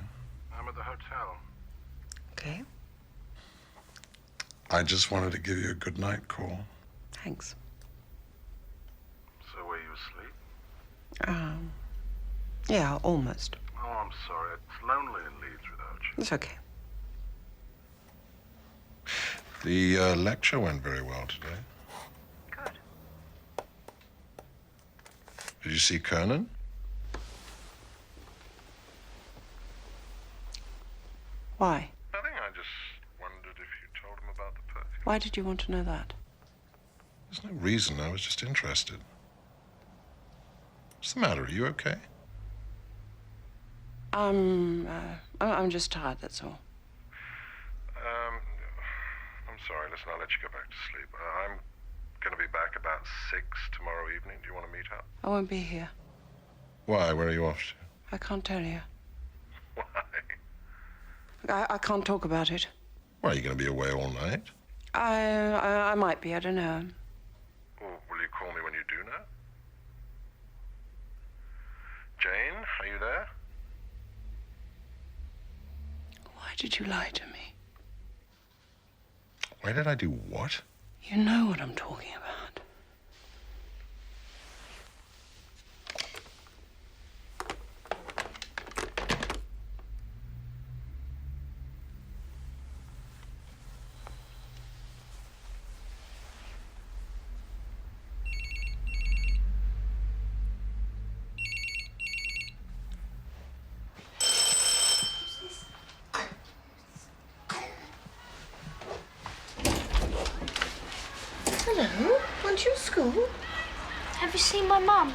I'm at the hotel. Okay. I just wanted to give you a good night call. Thanks. So were you asleep? Yeah, almost. Oh, I'm sorry. It's lonely in Leeds without you. It's okay. The lecture went very well today. Good. Did you see Kernan? Why? Nothing. I just wondered if you told him about the perfume. Why did you want to know that? There's no reason. I was just interested. What's the matter? Are you okay? I'm just tired, that's all. I'm sorry. Listen, I'll let you go back to sleep. I'm going to be back about 6 tomorrow evening. Do you want to meet up? I won't be here. Why? Where are you off to? I can't tell you. Why? I can't talk about it. Why, are you going to be away all night? I might be, I don't know. Well, will you call me when you do know? Jane, are you there? Why did you lie to me? Why did I do what? You know what I'm talking about. Hello, aren't you at school? Have you seen my mum?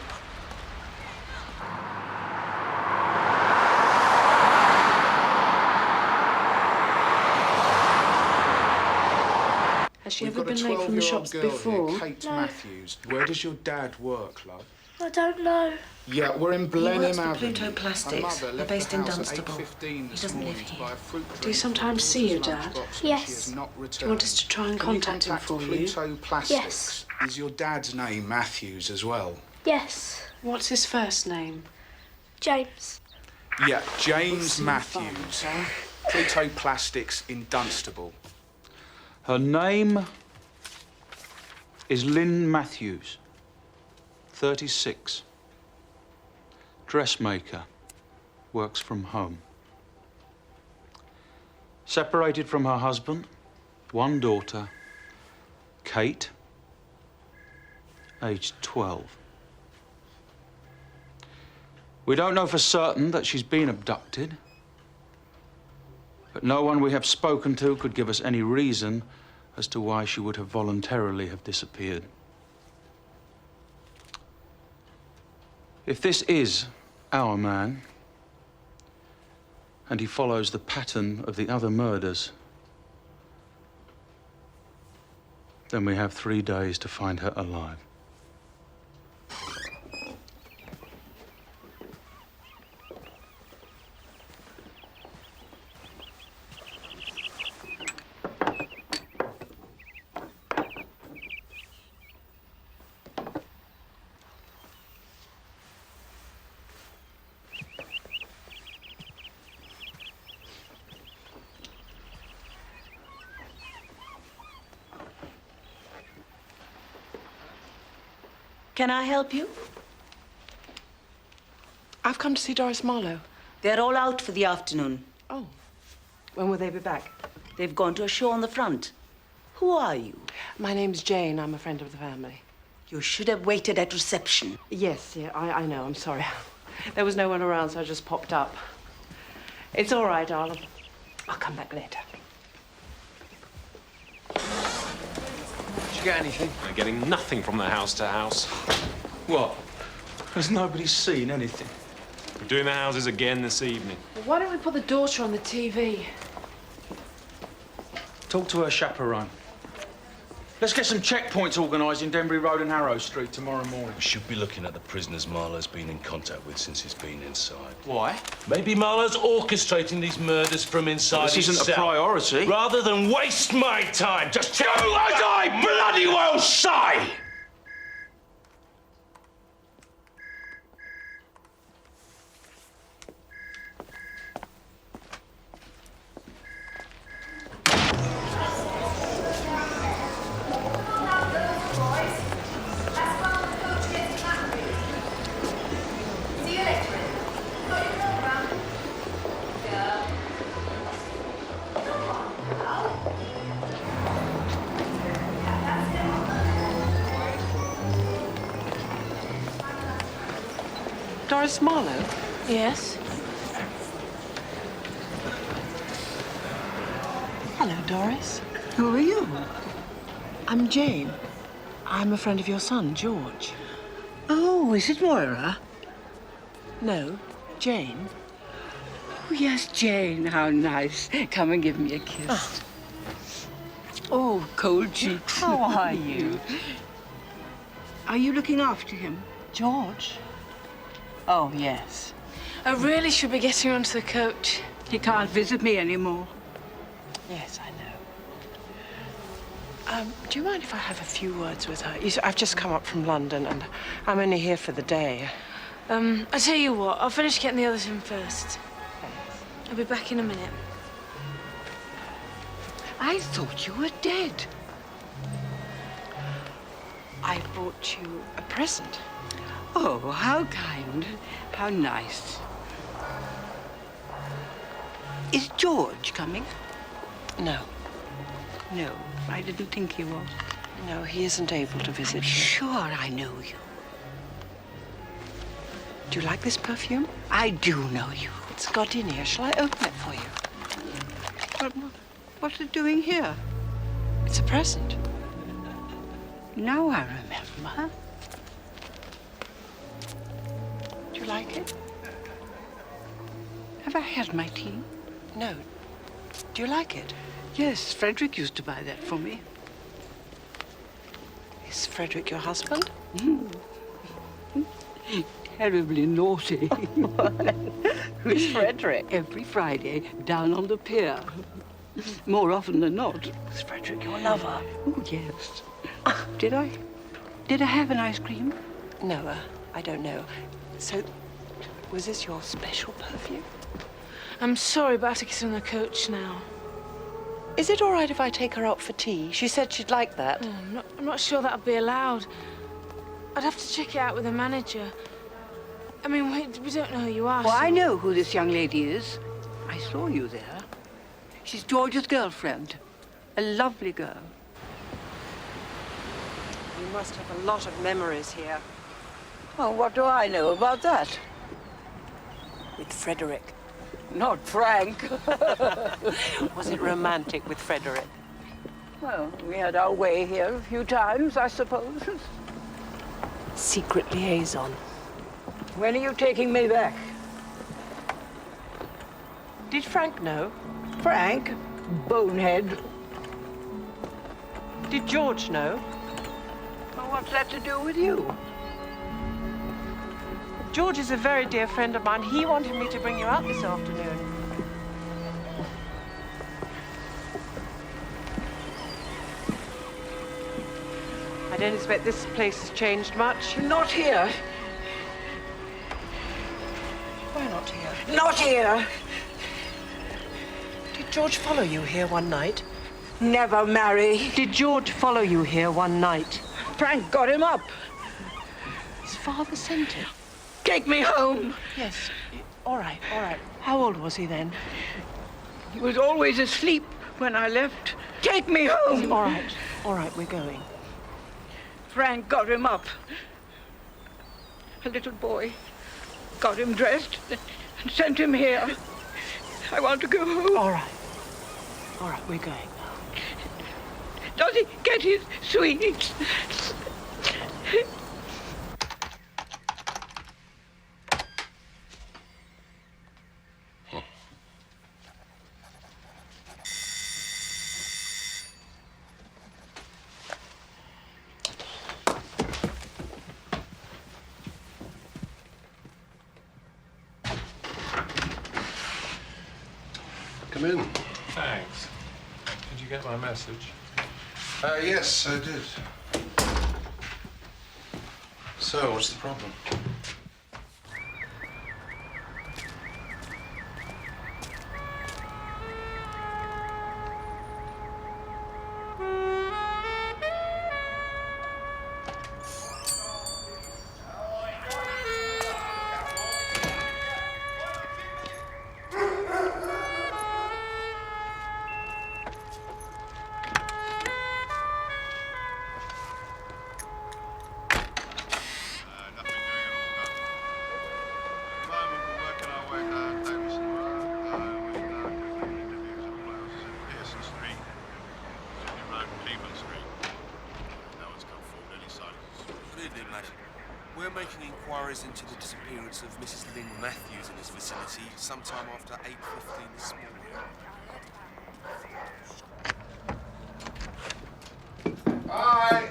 Has she We've ever got a been late from the 12-year-old shops girl before? Here, Kate No. Matthews. Where does your dad work, love? I don't know. Yeah, we're in He Blenheim works for Avenue. Pluto Plastics. My mother They're left based the in house Dunstable. at 8:15 this He doesn't live morning to here. buy a fruit drink Do you sometimes from see your daughter's dad? lunchbox, Yes. and she has not Do you want returned. us to try and Can you contact him for you? Pluto Plastics? Is your dad's name Matthews as well? Yes. What's his first name? James. Yeah, James What's in the Matthews. phone, Pluto Plastics in Dunstable. Her name is Lynn Matthews, 36. Dressmaker, works from home. Separated from her husband, one daughter, Kate, aged 12. We don't know for certain that she's been abducted, but no one we have spoken to could give us any reason as to why she would have voluntarily have disappeared. If this is our man, and he follows the pattern of the other murders, then we have 3 days to find her alive. Can I help you? I've come to see Doris Marlow. They're all out for the afternoon. Oh. When will they be back? They've gone to a show on the front. Who are you? My name's Jane. I'm a friend of the family. You should have waited at reception. Yes, yeah, I know. I'm sorry. There was no one around, so I just popped up. It's all right, I'll come back later. Did you get anything? I'm getting nothing from the house to house. What? Has nobody seen anything? We're doing the houses again this evening. Well, why don't we put the daughter on the TV? Talk to her chaperone. Let's get some checkpoints organised in Denbury Road and Harrow Street tomorrow morning. We should be looking at the prisoners Marlow's been in contact with since he's been inside. Why? Maybe Marlow's orchestrating these murders from inside This his isn't a cell. priority. Rather than waste my time, just do as I bloody well say! Doris Marlow? Yes? Hello, Doris. Who are you? I'm Jane. I'm a friend of your son, George. Oh, is it Moira? No, Jane. Oh, yes, Jane. How nice. Come and give me a kiss. Oh, cold cheeks. How are you? Are you looking after him? George? Oh, yes. I really should be getting onto the coach. He can't visit me anymore. Yes, I know. Do you mind if I have a few words with her? You see, I've just come up from London and I'm only here for the day. I tell you what, I'll finish getting the others in first. I'll be back in a minute. I thought you were dead. I brought you a present. Oh, how kind. How nice. Is George coming? No. No, I didn't think he was. No, he isn't able to visit you. Sure, I know you. Do you like this perfume? I do know you. It's gardenia. Shall I open it for you? What's it doing here? It's a present. Now I remember. Do you like it? Have I had my tea? No. Do you like it? Yes, Frederick used to buy that for me. Is Frederick your husband? Terribly naughty. Who's Frederick? Every Friday, down on the pier. More often than not. Is Frederick your lover? Oh, yes. Did I have an ice cream? No, I don't know. So, was this your special perfume? I'm sorry, but I have to get on the coach now. Is it all right if I take her out for tea? She said she'd like that. Oh, I'm not sure that'll be allowed. I'd have to check it out with the manager. I mean, we don't know who you are. Well, I know who this young lady is. I saw you there. She's George's girlfriend. A lovely girl. You must have a lot of memories here. Oh, what do I know about that? With Frederick. Not Frank. Was it romantic with Frederick? Well, we had our way here a few times, I suppose. Secret liaison. When are you taking me back? Did Frank know? Frank? Bonehead. Did George know? Well, what's that to do with you? George is a very dear friend of mine. He wanted me to bring you out this afternoon. I don't expect this place has changed much. Not here. Why not here? Not here. Did George follow you here one night? Never marry. Did George follow you here one night? Frank got him up. father sent it? Take me home. Yes. All right, all right. How old was he then? He was always asleep when I left. Take me home. All right, we're going. Frank got him up. A little boy. Got him dressed and sent him here. I want to go home. All right, we're going. Does he get his sweets? Come in. Thanks. Did you get my message? Yes, I did. So, what's the problem? We're making inquiries into the disappearance of Mrs. Lynn Matthews in this vicinity sometime after 8:15 this morning. Hi.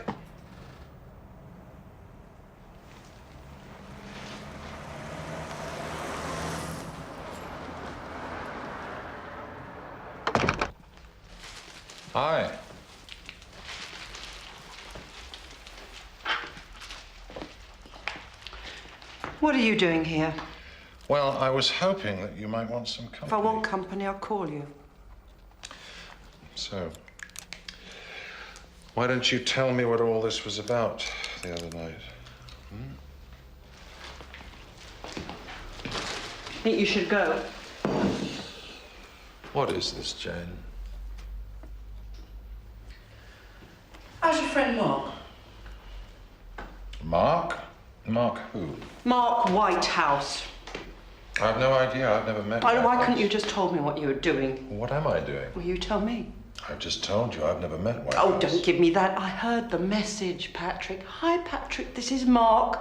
Hi. What are you doing here? Well, I was hoping that you might want some company. If I want company, I'll call you. So, why don't you tell me what all this was about the other night? Think you should go? What is this, Jane? How's your friend Mark? Mark? Mark who? Mark Whitehouse. I've no idea. I've never met him. Why couldn't you just told me what you were doing? What am I doing? Well, you tell me. I've just told you I've never met Whitehouse. Oh, don't give me that. I heard the message, Patrick. Hi, Patrick. This is Mark.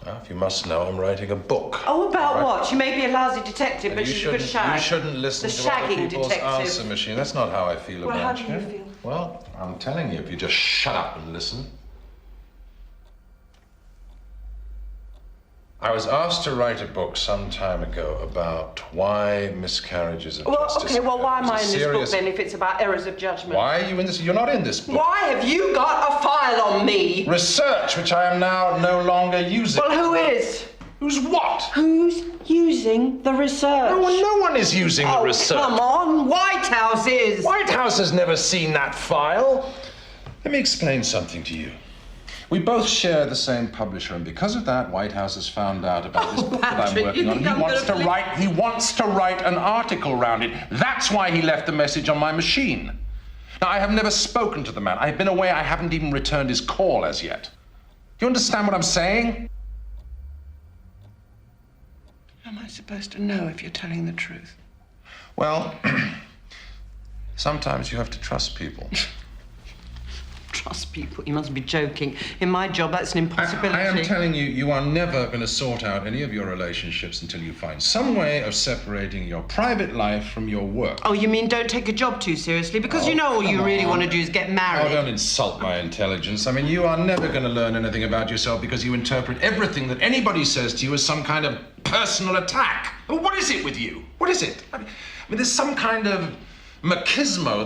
Well, if you must know, I'm writing a book. Oh, about Right? what? She may be a lousy detective, And but she's a good shag. You shouldn't listen the to other shagging people's detective. answer machine. That's not how I feel Well, about how do you feel? Well, I'm telling you, if you just shut up and listen. I was asked to write a book some time ago about why miscarriages of justice. Okay, well, why am I in this book serious- then if it's about errors of judgment? Why are you in this? You're not in this book. Why have you got a file on me? Research, which I am now no longer using. Well, who is? Who's what? Who's using the research? No one is using the research. Come on, Whitehouse is. Whitehouse has never seen that file. Let me explain something to you. We both share the same publisher, and because of that, Whitehouse has found out about this book that I'm Patrick, working you on. think I'm He wants to write an article around it. That's why he left the message on my machine. Now, I have never spoken to the man. I've been away. I haven't even returned his call as yet. Do you understand what I'm saying? How am I supposed to know if you're telling the truth? Well, sometimes you have to trust people. Trust people? You must be joking. In my job, that's an impossibility. I am telling you, you are never going to sort out any of your relationships until you find some way of separating your private life from your work. Oh, you mean don't take a job too seriously? Because you know all you really want to do is get married. Oh, don't insult my intelligence. I mean, you are never going to learn anything about yourself because you interpret everything that anybody says to you as some kind of personal attack. Well, what is it with you? What is it? I mean, there's some kind of machismo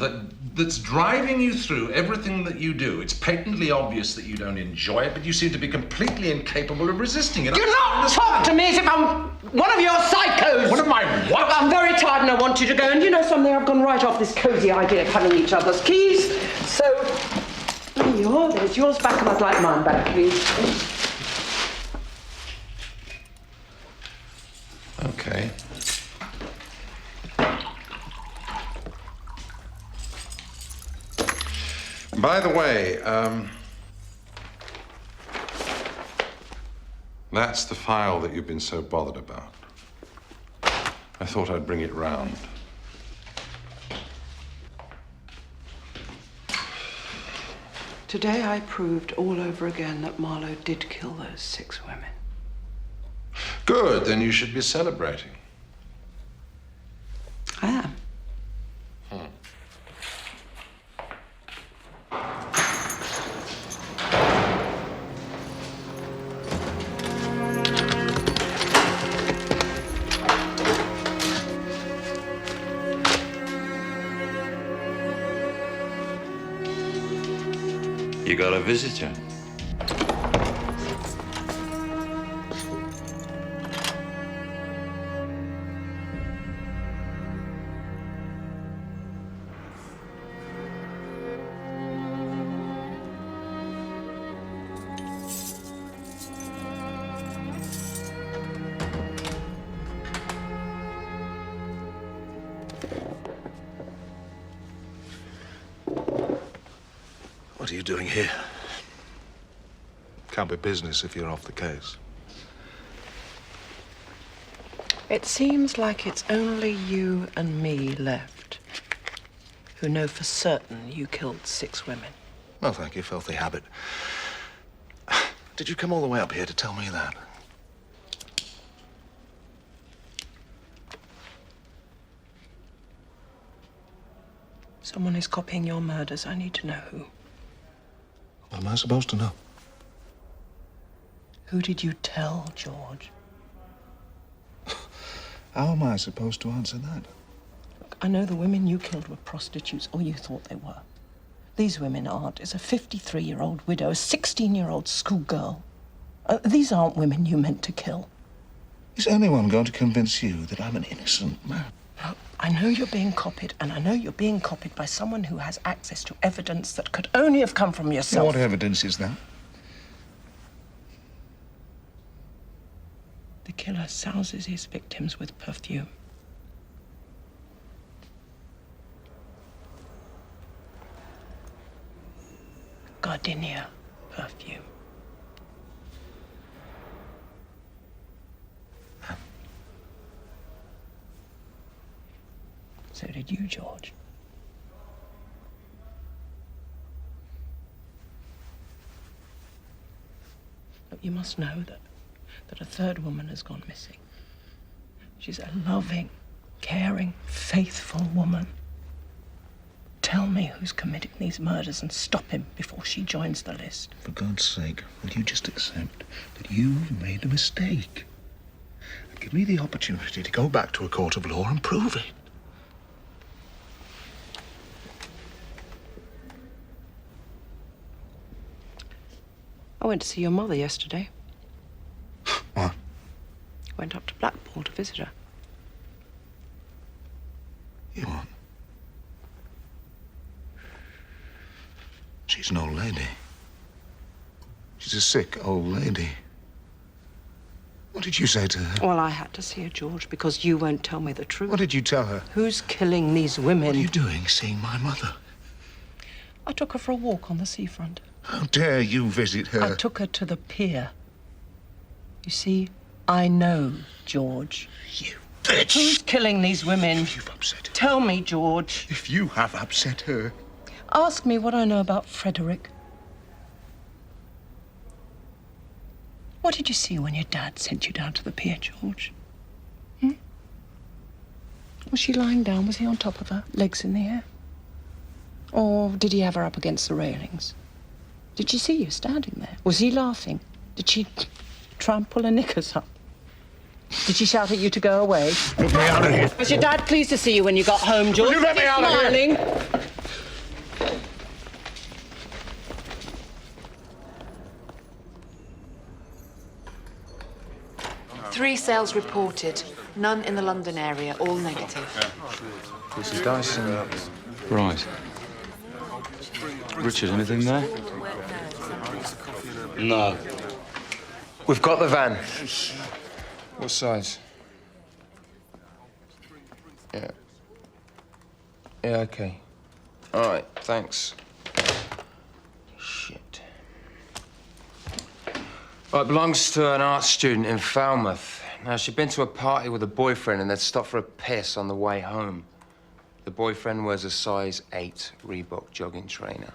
that's driving you through everything that you do. It's patently obvious that you don't enjoy it, but you seem to be completely incapable of resisting it. Do not talk to me as if I'm one of your psychos! What am I, what? Look, I'm very tired and I want you to go. And you know something? I've gone right off this cosy idea of having each other's keys. So, there you are. There's yours back and I'd like mine back, please. By the way, that's the file that you've been so bothered about. I thought I'd bring it round. Today I proved all over again that Marlow did kill those 6 women. Good, then you should be celebrating. I am. You got a visitor? What are you doing here? Can't be business if you're off the case. It seems like it's only you and me left who know for certain you killed 6 women. No, thank you, filthy habit. Did you come all the way up here to tell me that? Someone is copying your murders. I need to know who. What am I supposed to know? Who did you tell, George? How am I supposed to answer that? Look, I know the women you killed were prostitutes, or you thought they were. These women aren't. It's a 53-year-old widow, a 16-year-old schoolgirl. These aren't women you meant to kill. Is anyone going to convince you that I'm an innocent man? Look, I know you're being copied, and I know you're being copied by someone who has access to evidence that could only have come from yourself. What evidence is that? The killer souses his victims with perfume. Gardenia perfume. So did you, George. Look, you must know that a third woman has gone missing. She's a loving, caring, faithful woman. Tell me who's committing these murders and stop him before she joins the list. For God's sake, will you just accept that you've made a mistake? And give me the opportunity to go back to a court of law and prove it. I went to see your mother yesterday. What? Went up to Blackpool to visit her. You what? She's an old lady. She's a sick old lady. What did you say to her? Well, I had to see her, George, because you won't tell me the truth. What did you tell her? Who's killing these women? What are you doing, seeing my mother? I took her for a walk on the seafront. How dare you visit her? I took her to the pier. You see, I know, George. You bitch! Who's killing these women? If you've upset her. Tell me, George. If you have upset her. Ask me what I know about Frederick. What did you see when your dad sent you down to the pier, George? Was she lying down? Was he on top of her, legs in the air? Or did he have her up against the railings? Did you see you standing there? Was he laughing? Did she try and pull her knickers up? Did she shout at you to go away? Let me out of here. Was your dad pleased to see you when you got home, George? Will you let me out of here? Smiling? Three sales reported, none in the London area, all negative. This is Dyson. Right. Richard, anything there? No. We've got the van. What size? Yeah. Yeah, okay. All right, thanks. Well, it belongs to an art student in Falmouth. Now, she'd been to a party with a boyfriend and they'd stopped for a piss on the way home. The boyfriend wears a size 8 Reebok jogging trainer.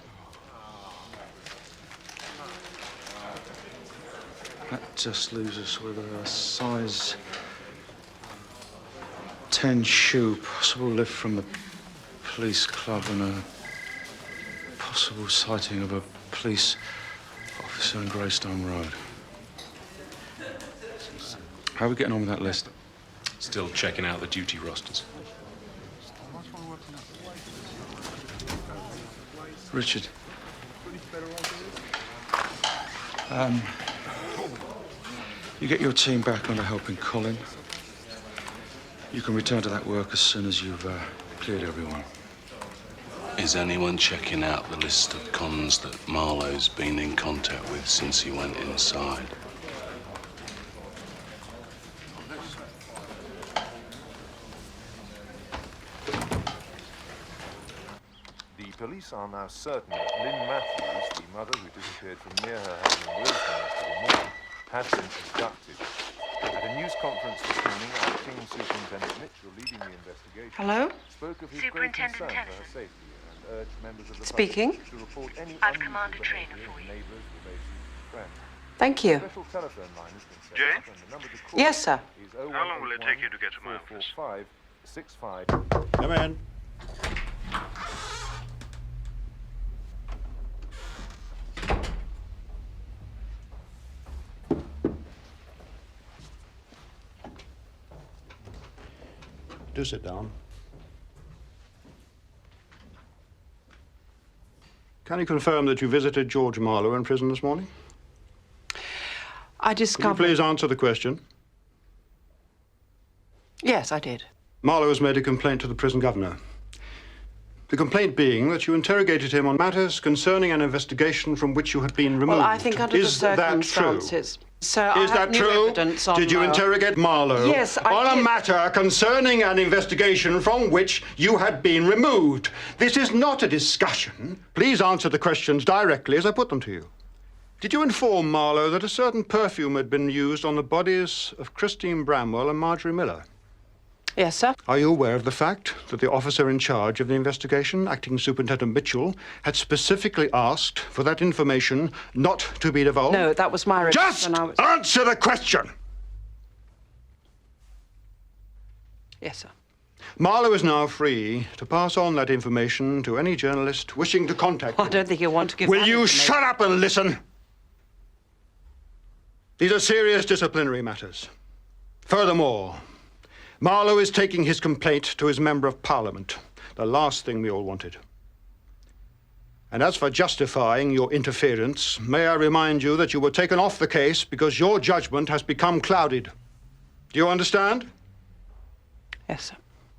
That just leaves us with a size 10 shoe, possible lift from the police club and a possible sighting of a police officer on Greystone Road. How are we getting on with that list? Still checking out the duty rosters. Richard. You get your team back on to helping Colin. You can return to that work as soon as you've cleared everyone. Is anyone checking out the list of cons that Marlow's been in contact with since he went inside? The police are now certain that Lynn Matthews, the mother who disappeared from near her home in Wilson yesterday morning, had been abducted. At a news conference this morning, Acting Superintendent Mitchell, leading the investigation, Hello? spoke of his great concern for her safety and urged members of the Speaking. public to report any I've unusual commanded trainer behaviour for of you. neighbours, relations, and friends. Thank you. A special telephone line has been set Jane? up and the number to call Yes, sir. is How long will it take you to get to my office? 445 65. Come in. Do sit down. Can you confirm that you visited George Marlow in prison this morning? I Could you discovered... please answer the question? Yes, I did. Marlow has made a complaint to the prison governor. The complaint being that you interrogated him on matters concerning an investigation from which you had been removed. Well, I think under the circumstances... Sir, Is I have that new true? evidence on... Did you interrogate Marlow Yes, I on did. a matter concerning an investigation from which you had been removed? This is not a discussion. Please answer the questions directly as I put them to you. Did you inform Marlow that a certain perfume had been used on the bodies of Christine Bramwell and Marjorie Miller? Yes, sir. Are you aware of the fact that the officer in charge of the investigation, Acting Superintendent Mitchell, had specifically asked for that information not to be divulged? No, that was my request. Just and I was... answer the question! Yes, sir. Marlow is now free to pass on that information to any journalist wishing to contact him. I don't think he'll want to give Will that you information. shut up and listen? These are serious disciplinary matters. Furthermore, Marlow is taking his complaint to his Member of Parliament, the last thing we all wanted. And as for justifying your interference, may I remind you that you were taken off the case because your judgment has become clouded. Do you understand? Yes, sir.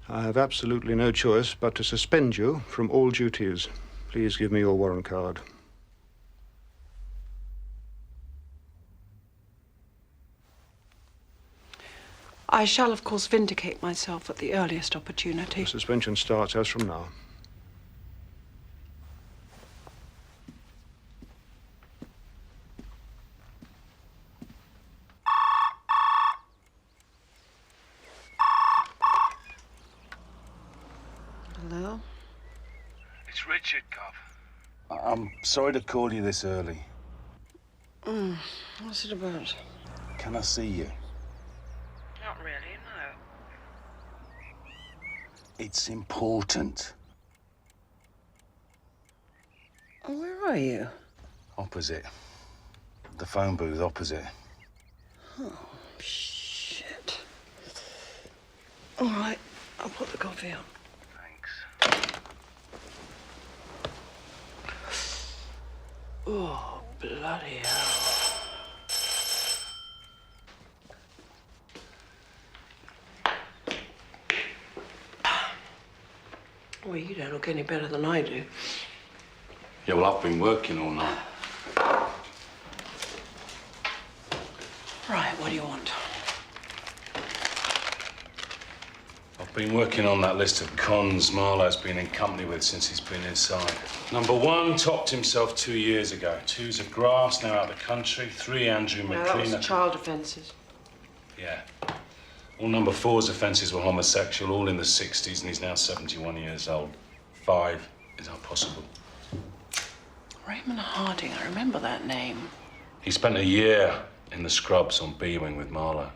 I have absolutely no choice but to suspend you from all duties. Please give me your warrant card. I shall, of course, vindicate myself at the earliest opportunity. The suspension starts as from now. Hello? It's Richard, Cop. I'm sorry to call you this early. What's it about? Can I see you? Not really, no. It's important. Oh, where are you? Opposite. The phone booth opposite. Oh, shit. All right, I'll put the coffee on. Oh, bloody hell. Well, you don't look any better than I do. Yeah, well, I've been working all night. Right, what do you want? I've Been working on that list of cons Marlow's been in company with since he's been inside. Number 1 topped himself 2 years ago. 2's a grass, now out of the country. 3, Andrew No, that McLean. was child offences. Yeah. All number 4's offences were homosexual, all in the 60s, and he's now 71 years old. 5 is not possible. Raymond Harding, I remember that name. He spent a year in the scrubs on B-Wing with Marlow.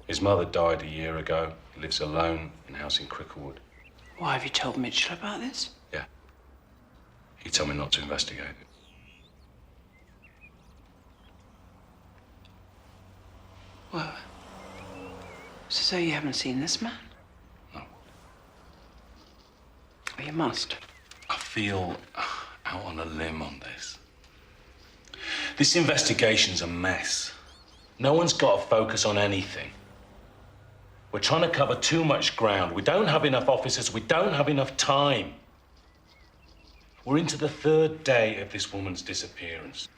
His mother died a year ago. He lives alone in a house in Cricklewood. Why have you told Mitchell about this? Yeah. He told me not to investigate it. Well, so you haven't seen this man? No. Well, you must. I feel out on a limb on this. This investigation's a mess. No one's got to focus on anything. We're trying to cover too much ground. We don't have enough officers. We don't have enough time. We're into the 3rd day of this woman's disappearance.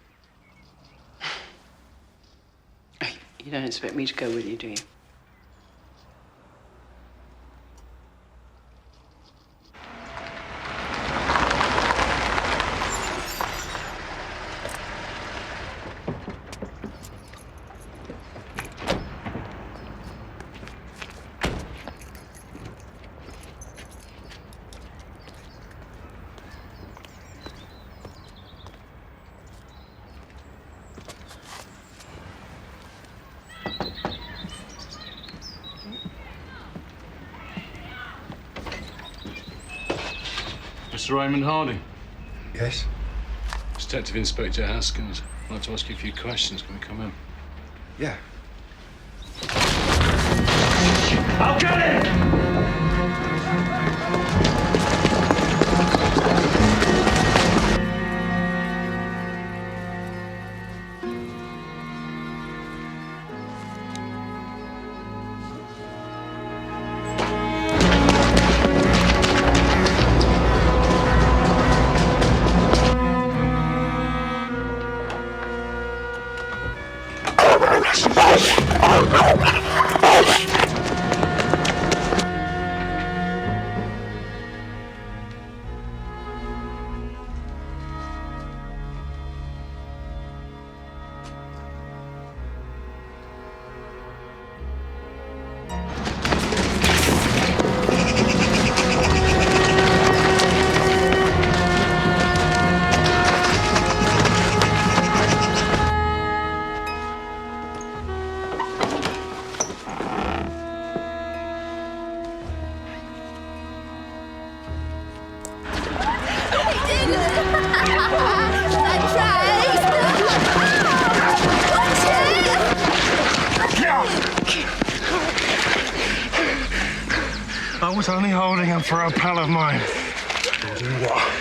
You don't expect me to go with you, do you? Mr. Raymond Harding. Yes? Detective Inspector Haskins. I'd like to ask you a few questions. Can we come in? Yeah. I'll get him! I was only holding him for a pal of mine. What?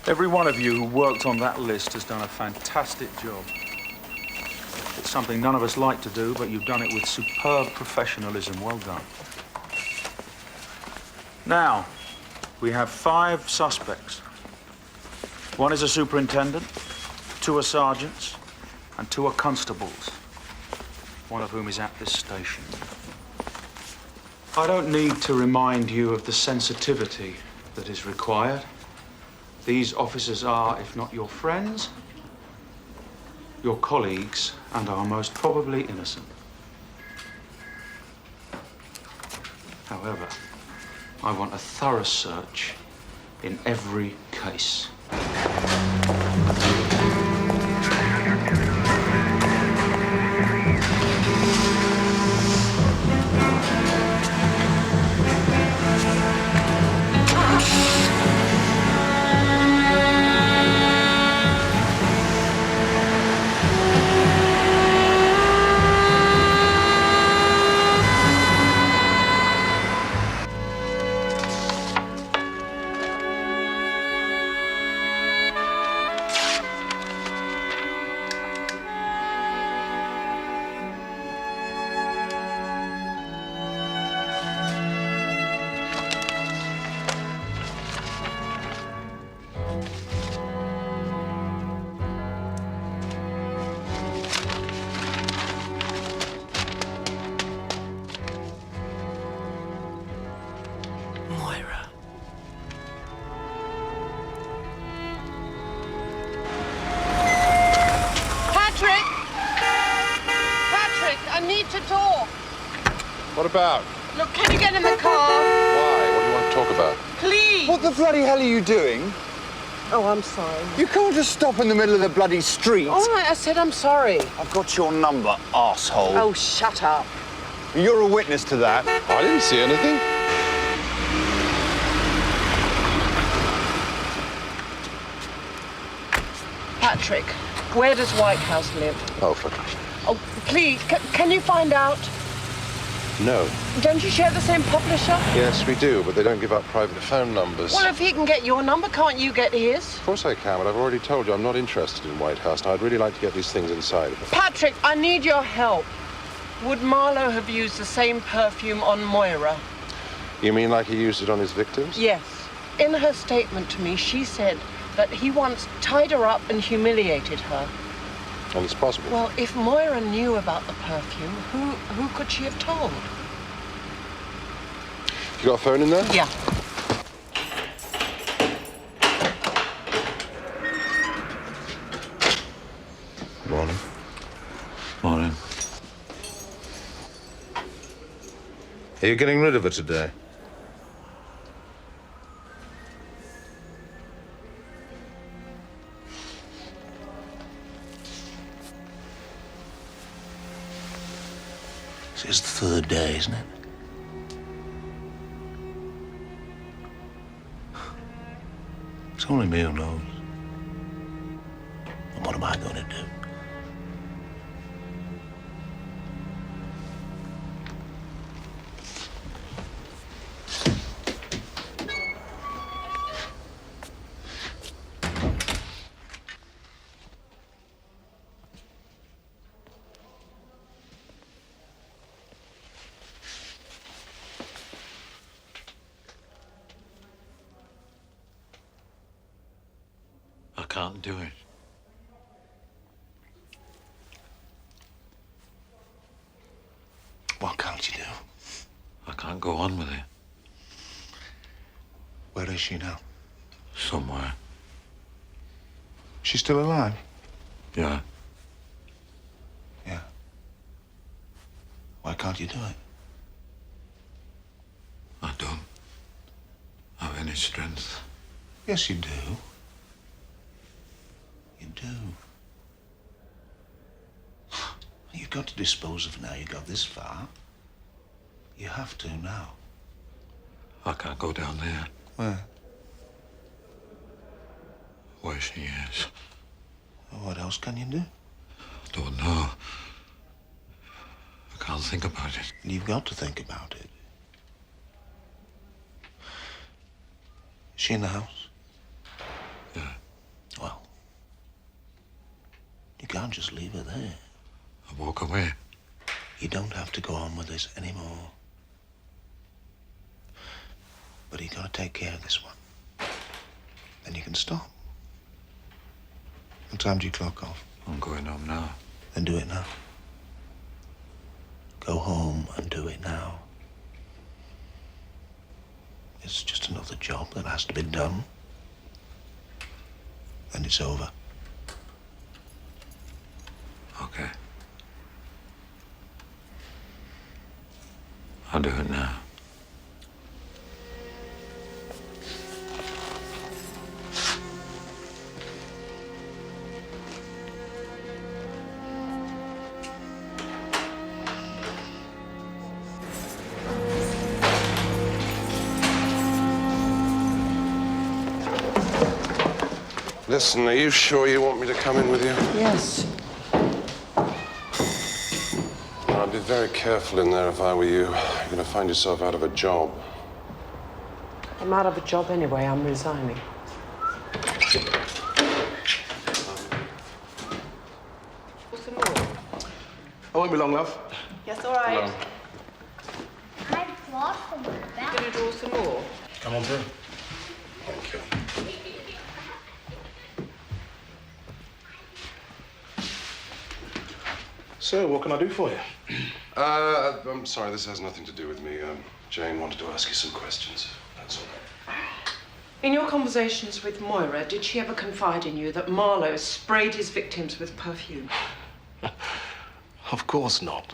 Every one of you who worked on that list has done a fantastic job. It's something none of us like to do, but you've done it with superb professionalism. Well done. Now, we have 5 suspects. 1 is a superintendent, 2 are sergeants, and 2 are constables, one of whom is at this station. I don't need to remind you of the sensitivity that is required. These officers are, if not your friends, your colleagues, and are most probably innocent. However, I want a thorough search in every case. Moira. Patrick! Patrick, I need to talk. What about? Look, can you get in the car? Why? What do you want to talk about? Please! What the bloody hell are you doing? Oh, I'm sorry. You can't just stop in the middle of the bloody street. All right, I said I'm sorry. I've got your number, arsehole. Oh, shut up. You're a witness to that. I didn't see anything. Patrick, where does White House live? Oh, for... Oh, please, can you find out? No. Don't you share the same publisher? Yes, we do, but they don't give out private phone numbers. Well, if he can get your number, can't you get his? Of course I can, but I've already told you I'm not interested in White House, and I'd really like to get these things inside of it. Patrick, I need your help. Would Marlow have used the same perfume on Moira? You mean like he used it on his victims? Yes. In her statement to me, she said that he once tied her up and humiliated her. And it's possible. Well, if Moira knew about the perfume, who could she have told? You got a phone in there? Yeah. Morning. Morning. Are you getting rid of her today? It's the third day, isn't it? It's only me who knows. And what am I going to do? I can't do it. What can't you do? I can't go on with it. Where is she now? Somewhere. She's still alive? Yeah. Yeah. Why can't you do it? I don't have any strength. Yes, you do. You do. You've got to dispose of her now. You got this far. You have to now. I can't go down there Where? where she is. What else can you do? Don't know. I can't think about it. You've got to think about it. Is she in the house? Yeah. Well, you can't just leave her there. I walk away. You don't have to go on with this anymore. But you gotta take care of this one. Then you can stop. What time do you clock off? I'm going home now. Then do it now. Go home and do it now. It's just another job that has to be done. And it's over. Okay. I'll do it now. Listen, are you sure you want me to come in with you? Yes. I'd be very careful in there if I were you. You're going to find yourself out of a job. I'm out of a job anyway. I'm resigning. What's the more? I won't be long, love. Yes, all right. I've lost them back. Gonna draw some more? Come on through. Thank you. So, what can I do for you? I'm sorry, this has nothing to do with me. Jane wanted to ask you some questions. That's all. In your conversations with Moira, did she ever confide in you that Marlow sprayed his victims with perfume? Of course not.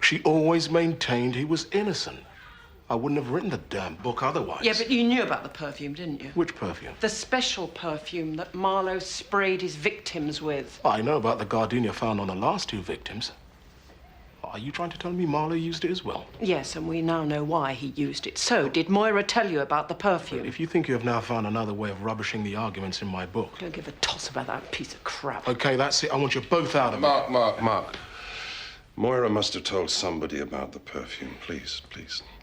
She always maintained he was innocent. I wouldn't have written the damn book otherwise. Yeah, but you knew about the perfume, didn't you? Which perfume? The special perfume that Marlow sprayed his victims with. I know about the gardenia found on the last two victims. Are you trying to tell me Marlow used it as well? Yes, and we now know why he used it. So, did Moira tell you about the perfume? If you think you have now found another way of rubbishing the arguments in my book... Don't give a toss about that piece of crap. OK, that's it. I want you both out of it. Mark. Moira must have told somebody about the perfume. Please.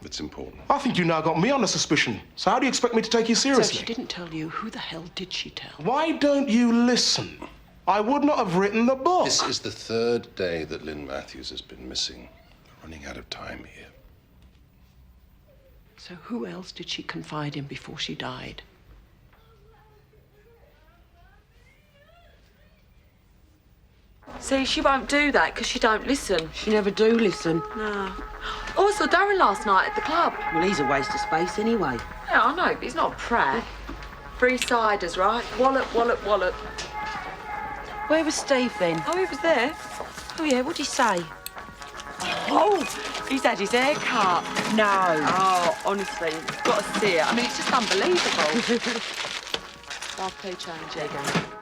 It's important. I think you now got me on a suspicion. So how do you expect me to take you seriously? So if she didn't tell you, who the hell did she tell? Why don't you listen? I would not have written the book. This is the third day that Lynn Matthews has been missing. We're running out of time here. So who else did she confide in before she died? See, she won't do that because she don't listen. She never do listen. No. Oh, I saw Darren last night at the club. Well, he's a waste of space anyway. Yeah, I know, but he's not a prat. 3 ciders, right? Wallop. Where was Steve then? Oh, he was there. Oh, yeah, what'd he say? Oh, he's had his hair cut. No. Oh, honestly, you've got to see it. I mean, it's just unbelievable. 5p change, there you go.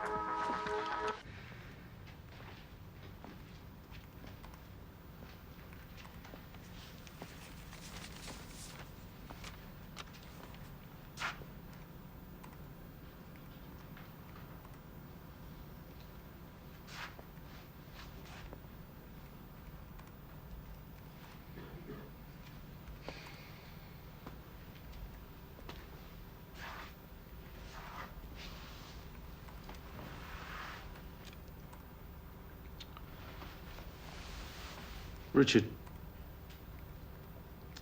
Richard,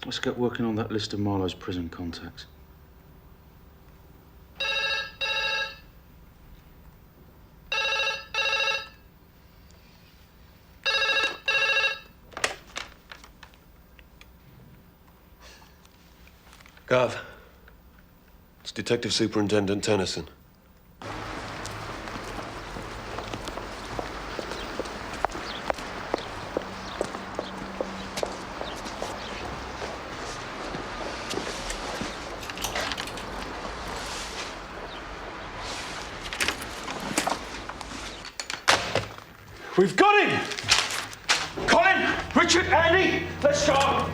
let's get working on that list of Marlow's prison contacts. Gav, it's Detective Superintendent Tennison. We've got him! Colin, Richard, Andy, let's go!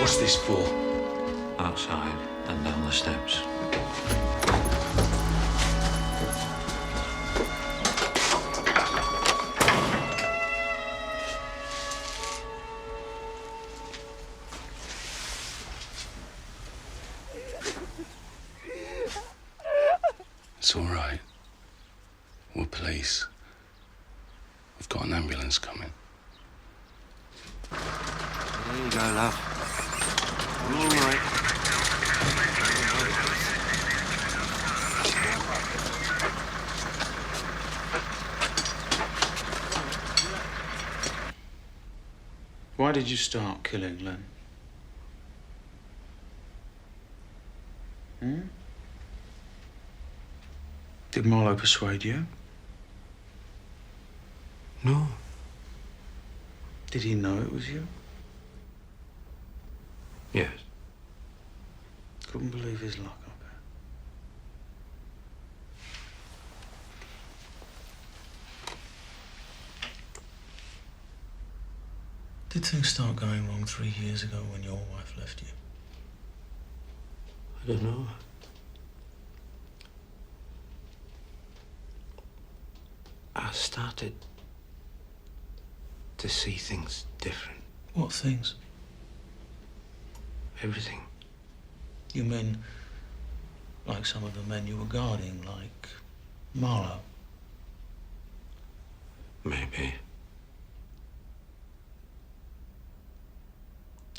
What's this for? Outside and down the steps. It's all right. We're police. We've got an ambulance coming. There you go, love. All right. Why did you start killing Len? Did Marlow persuade you? No. Did he know it was you? Yes. Couldn't believe his luck up here. Did things start going wrong 3 years ago when your wife left you? I don't know. I started to see things different. What things? Everything. You mean like some of the men you were guarding, like Marlow? Maybe.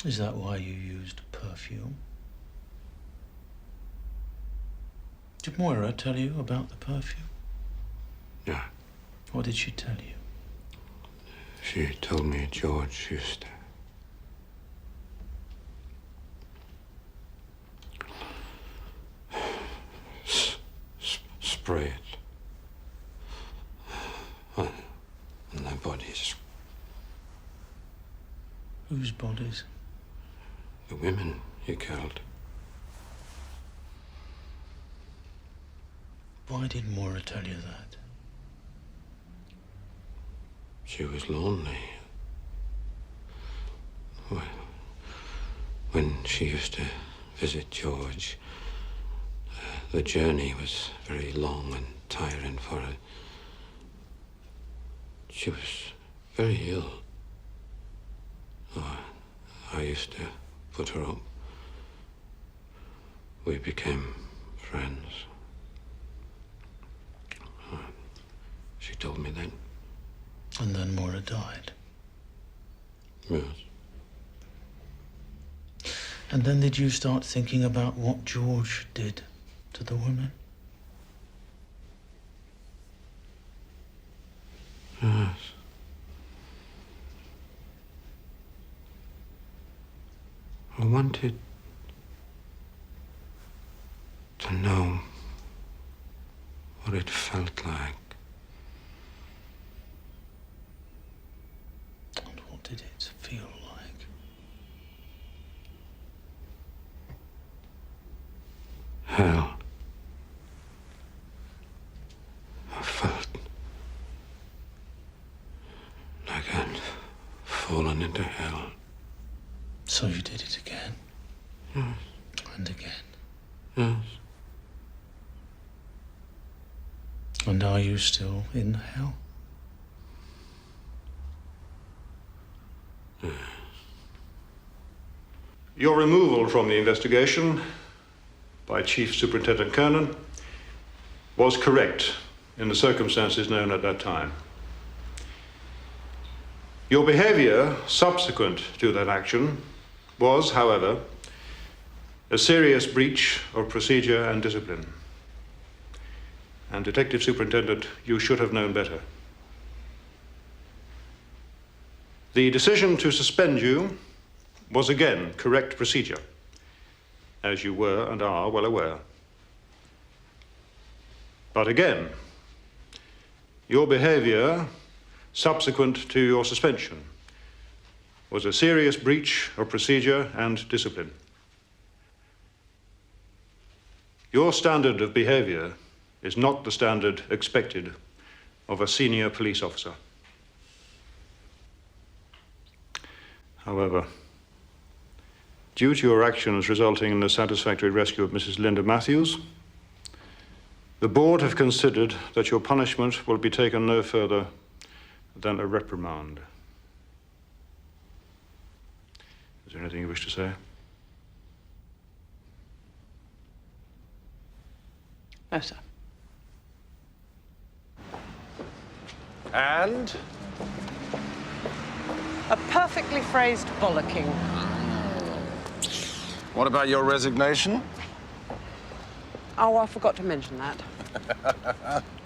Is that why you used perfume? Did Moira tell you about the perfume? No. What did she tell you? She told me George used to. Spray it on their bodies. Whose bodies? The women he killed. Why did Moira tell you that? She was lonely. When she used to visit George, the journey was very long and tiring for her. She was very ill. Oh, I used to put her up. We became friends. She told me then. And then Moira died. Yes. And then did you start thinking about what George did to the women? Yes. I wanted to know what it felt like. And what did it feel like? Hell. I felt like I'd fallen into hell. So you did it again? Yes. And again? Yes. And are you still in hell? Yes. Your removal from the investigation by Chief Superintendent Kernan was correct in the circumstances known at that time. Your behavior subsequent to that action was, however, a serious breach of procedure and discipline. And Detective Superintendent, you should have known better. The decision to suspend you was again correct procedure, as you were and are well aware. But again, your behavior subsequent to your suspension was a serious breach of procedure and discipline. Your standard of behavior is not the standard expected of a senior police officer. However, due to your actions resulting in the satisfactory rescue of Mrs. Linda Matthews, the board have considered that your punishment will be taken no further than a reprimand. Is there anything you wish to say? No, sir. And? A perfectly phrased bollocking. What about your resignation? Oh, I forgot to mention that.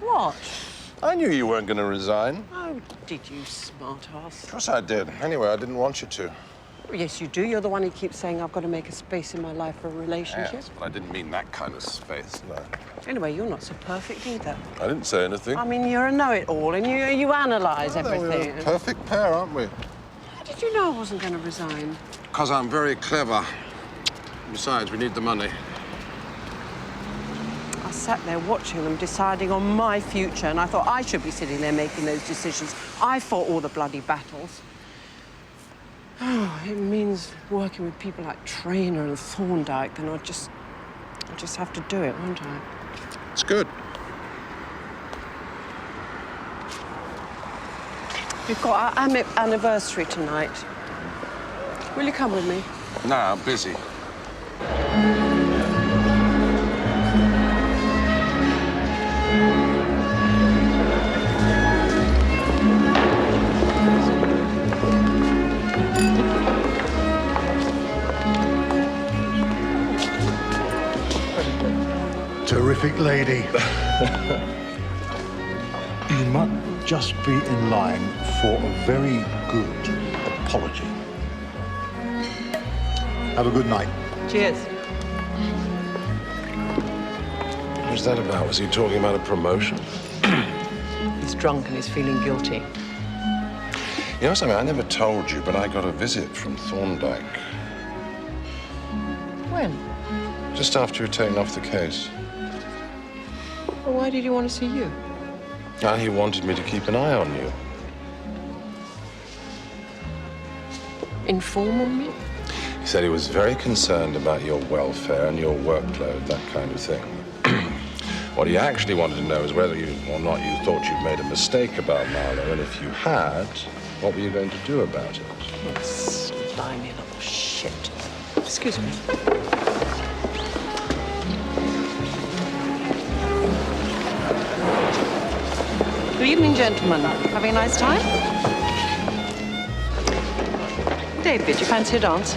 What? I knew you weren't going to resign. Oh, did you, smart-ass? Of course I did. Anyway, I didn't want you to. Yes, you do. You're the one who keeps saying I've got to make a space in my life for a relationship. Yes, but I didn't mean that kind of space, no. Anyway, you're not so perfect either. I didn't say anything. I mean, you're a know-it-all and you analyse everything. We're a perfect pair, aren't we? How did you know I wasn't going to resign? Because I'm very clever. Besides, we need the money. I sat there watching them deciding on my future, and I thought I should be sitting there making those decisions. I fought all the bloody battles. Oh, it means working with people like Traynor and Thorndyke, then I'll just have to do it, won't I? It's good. We've got our anniversary tonight. Will you come with me? No, I'm busy. Terrific lady. You might just be in line for a very good apology. Have a good night. Cheers. What was that about? Was he talking about a promotion? He's drunk and he's feeling guilty. You know something, I never told you, but I got a visit from Thorndyke When? just after you were taken off the case. Well, why did he want to see you? And he wanted me to keep an eye on you. Inform on me? He said he was very concerned about your welfare and your workload, that kind of thing. What he actually wanted to know is whether you or not you thought you'd made a mistake about Marlow, and if you had, what were you going to do about it? Oh, slimy little shit. Excuse me. Good evening, gentlemen. Having a nice time? David, you fancy a dance?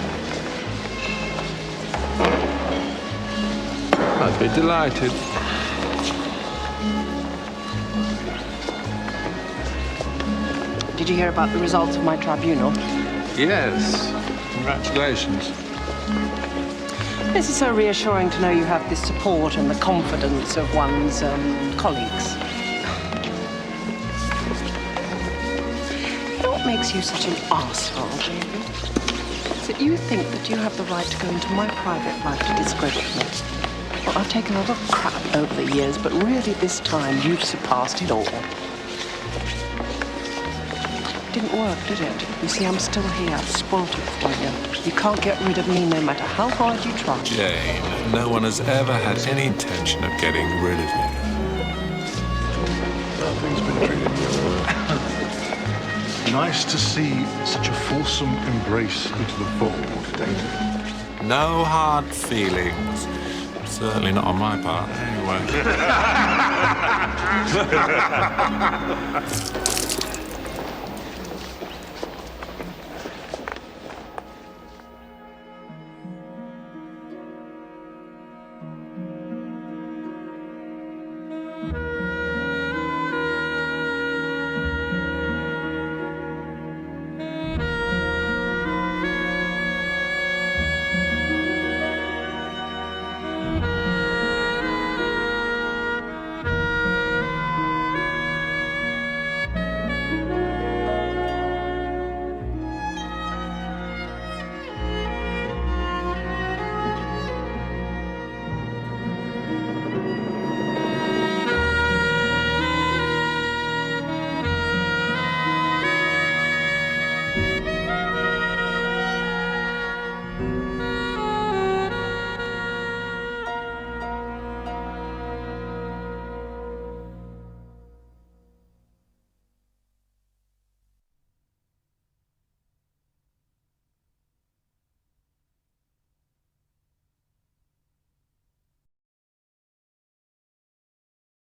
I'd be delighted. Did you hear about the results of my tribunal? Yes. Congratulations. This is so reassuring to know you have the support and the confidence of one's colleagues. You know what makes you such an arsehole, David? Is that you think that you have the right to go into my private life to discredit me. Well, I've taken a lot of crap over the years, but really this time you've surpassed it all. Didn't work, did it? You see, I'm still here. I've spoilt it for you. You can't get rid of me no matter how hard you try. Jane, no one has ever had any intention of getting rid of you. Nothing's been treated well. Nice to see such a fulsome embrace into the fold, David. No hard feelings. Certainly not on my part, anyway.